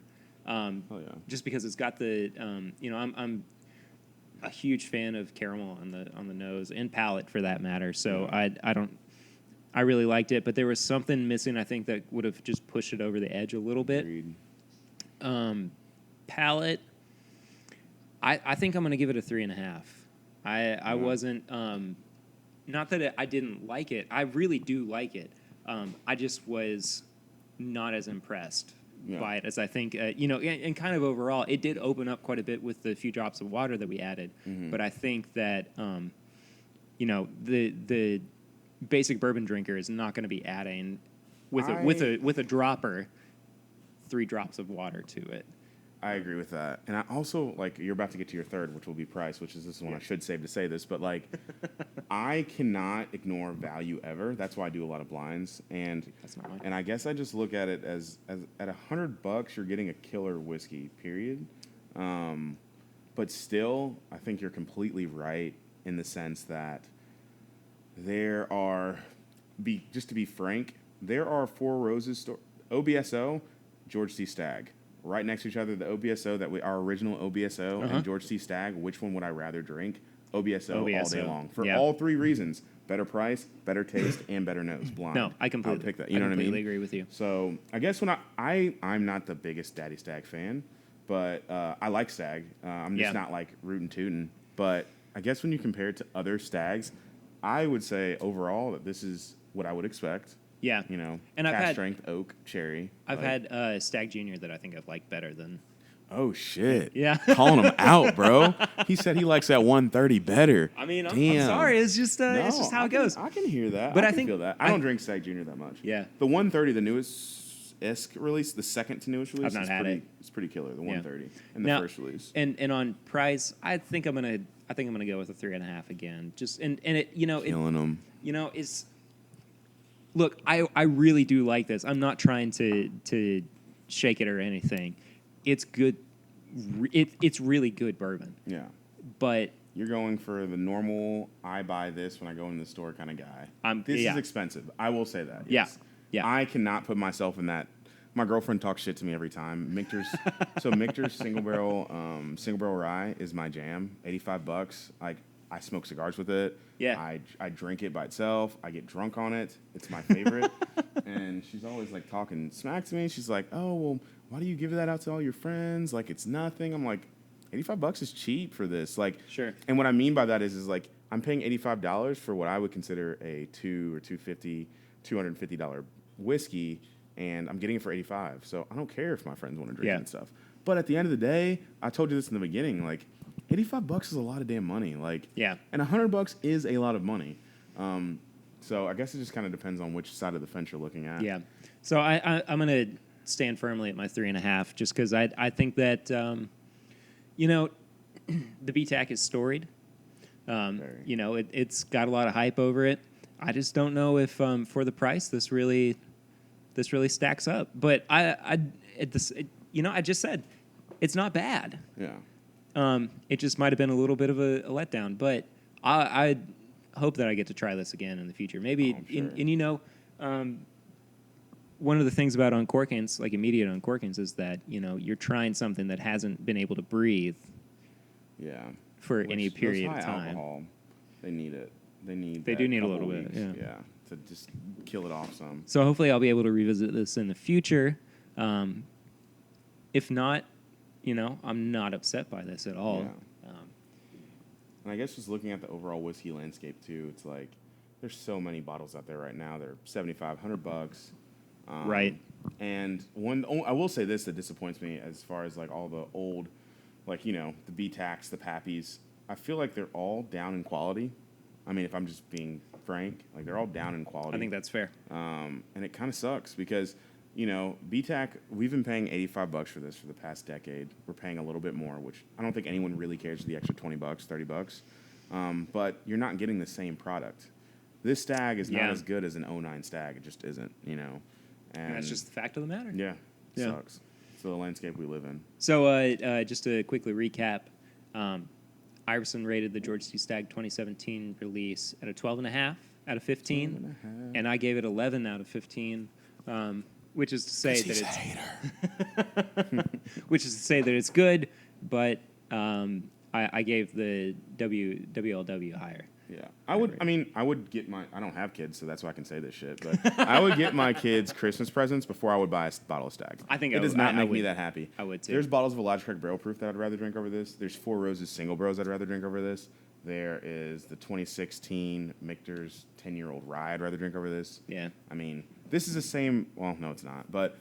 Oh yeah. Just because it's got the I'm a huge fan of caramel on the nose and palate for that matter. So I really liked it, but there was something missing. I think that would have just pushed it over the edge a little bit. Agreed. Palate, I think I'm going to give it a 3.5. I wasn't not that I didn't like it. I really do like it. I just was not as impressed by it as I think, and kind of overall, it did open up quite a bit with the few drops of water that we added. Mm-hmm. But I think that, the basic bourbon drinker is not going to be adding with a dropper 3 drops of water to it. I agree with that. And I also, you're about to get to your third, which will be price, which is this one I should save to say this, but, I cannot ignore value ever. That's why I do a lot of blinds. And That's not mine. and I guess I just look at it as at $100, you're getting a killer whiskey, period. But still, I think you're completely right in the sense that there are, just to be frank, there are Four Roses OBSO, George C. Stagg. Right next to each other, the OBSO, our original OBSO, and George C. Stagg, which one would I rather drink? OBSO all day long. For all 3 reasons. Better price, better taste, and better nose. Blind. No, I completely would pick that. You know what I mean? completely agree with you. So I guess when I'm not the biggest Daddy Stagg fan, but I like Stagg. I'm just not rootin' tootin'. But I guess when you compare it to other Staggs, I would say overall that this is what I would expect. Yeah. And cast strength, oak, cherry. I've had Stagg Junior that I think I've liked better than. Oh shit! Yeah, calling him out, bro. He said he likes that 130 better. I mean, I'm sorry. It's just how it goes. I can hear that. But I can feel that. I don't drink Stagg Junior that much. Yeah. The 130, the newest release, the second to newest release. I've not had it. It's pretty killer. The 130 and the first release. And on price, I think I'm gonna go with a 3.5 again. Just and it killing them. It's. Look, I really do like this. I'm not trying to shake it or anything. It's good. It's really good bourbon. Yeah. But you're going for the normal, I buy this when I go in the store kind of guy. This is expensive. I will say that. Yes. Yeah. I cannot put myself in that. My girlfriend talks shit to me every time. Michter's single barrel rye is my jam. $85. I smoke cigars with it. Yeah. I drink it by itself. I get drunk on it. It's my favorite. And she's always talking smack to me. She's like, "Oh, well, why do you give that out to all your friends? It's nothing." I'm like, $85 is cheap for this. Sure. And what I mean by that is I'm paying $85 for what I would consider a $250 whiskey, and I'm getting it for $85. So I don't care if my friends want to drink it and stuff. But at the end of the day, I told you this in the beginning, $85 is a lot of damn money. And $100 is a lot of money. So I guess it just kind of depends on which side of the fence you're looking at. Yeah. So I'm going to stand firmly at my 3.5 just because I think that, the BTAC is storied. It's got a lot of hype over it. I just don't know if for the price this really stacks up. But I just said it's not bad. Yeah. It just might have been a little bit of a letdown, but I hope that I get to try this again in the future. Maybe, one of the things about uncorkings, immediate uncorkings, is that you're trying something that hasn't been able to breathe. Yeah. For any period of time. Alcohol, they need it. They do need a little bit. Yeah. Yeah. To just kill it off some. So hopefully I'll be able to revisit this in the future. If not, I'm not upset by this at all. Yeah. And I guess just looking at the overall whiskey landscape too, it's there's so many bottles out there right now. They're $75-$100. Right. And I will say this that disappoints me as far as all the old, the BTACs, the Pappies. I feel like they're all down in quality. I mean, if I'm just being frank, they're all down in quality. I think that's fair. And it kind of sucks because, BTAC, we've been paying $85 for this for the past decade. We're paying a little bit more, which I don't think anyone really cares for the extra $20, $30. but you're not getting the same product. This Stagg is not Yeah. as good as an 09 Stagg. It just isn't, you know. And that's just the fact of the matter. Yeah, Yeah. sucks. It's the landscape we live in. So just to quickly recap, Iverson rated the George C. Stagg 2017 release at a 12.5 out of 15, and I gave it 11 out of 15, which is to say that it's which is to say that it's good, but I gave the WLW higher. Yeah, I would get my. I don't have kids, so that's why I can say this shit. But I would get my kids Christmas presents before I would buy a bottle of Stagg. I think it does not make me would. that happy. I would too. There's bottles of Logitech Barrel Proof that I'd rather drink over this. There's Four Roses Single Barrels I'd rather drink over this. There is the 2016 Michter's 10-year-old Rye I'd rather drink over this. Yeah. I mean, this is the same. Well, no, it's not. But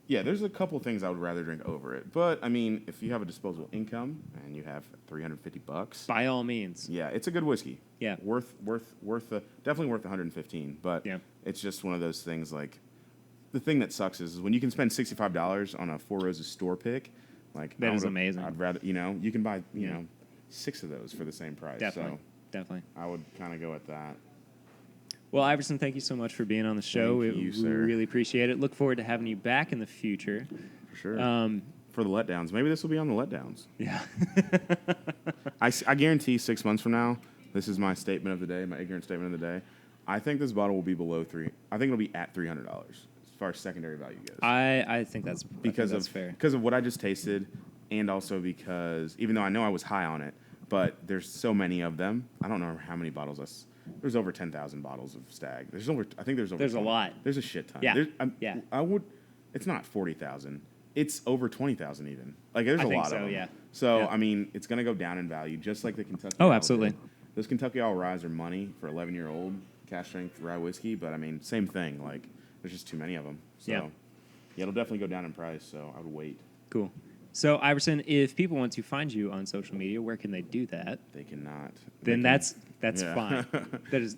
yeah, there's a couple things I would rather drink over it. But I mean, if you have a disposable income and you have $350, By all means. yeah, it's a good whiskey. Yeah. Definitely worth 115. But Yeah. it's just one of those things. Like, the thing that sucks is when you can spend $65 on a Four Roses store pick. Like, That is amazing. I'd rather, you can buy 6 of those for the same price. Definitely. So Definitely. I would kind of go with that. Well, Iverson, thank you so much for being on the show. Thank you, we sir. really appreciate it. Look forward to having you back in the future. For sure. For the letdowns. Maybe this will be on the letdowns. Yeah. I guarantee 6 months from now, this is my statement of the day, my ignorant statement of the day. I think this bottle will be below I think it'll be at $300 as far as secondary value goes. I think that's fair. Because of what I just tasted, and also because even though I know I was high on it, but there's so many of them. I don't know how many bottles. There's over 10,000 bottles of Stagg. There's over 20. A lot. There's a shit ton. Yeah. Yeah. It's not 40,000. It's over 20,000 even. Like, there's I a think lot so, of them. yeah. So, Yeah. I mean, it's going to go down in value, just like the Kentucky Oh, Owl absolutely. did. Those Kentucky Owl Ryes are money for 11-year-old cask strength rye whiskey, but, I mean, same thing. Like, there's just too many of them. So, Yeah. it'll definitely go down in price, so I would wait. Cool. So, Iverson, if people want to find you on social media, where can they do that? They cannot. Then that's Yeah. fine.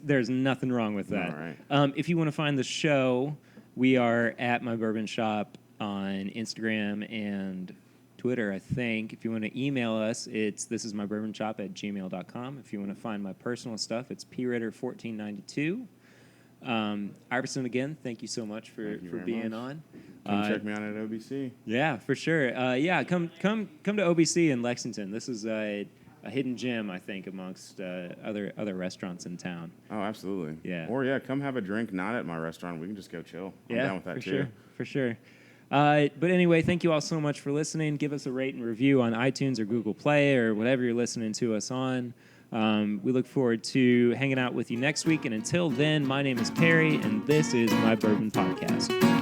There's nothing wrong with that. All right. If you want to find the show, we are at My Bourbon Shop on Instagram and Twitter, I think. If you want to email us, it's thisismybourbonshop@gmail.com. If you want to find my personal stuff, it's pritter1492. Iverson, again, thank you so much for very being much. on. Come check me out at OBC. Yeah, for sure. Come to OBC in Lexington. This is a hidden gem, I think, amongst other restaurants in town. Oh, absolutely. Yeah. Or, come have a drink not at my restaurant. We can just go chill. I'm down with that, too. For sure. But anyway, thank you all so much for listening. Give us a rate and review on iTunes or Google Play or whatever you're listening to us on. We look forward to hanging out with you next week. And until then, my name is Perry, and this is My Bourbon Podcast.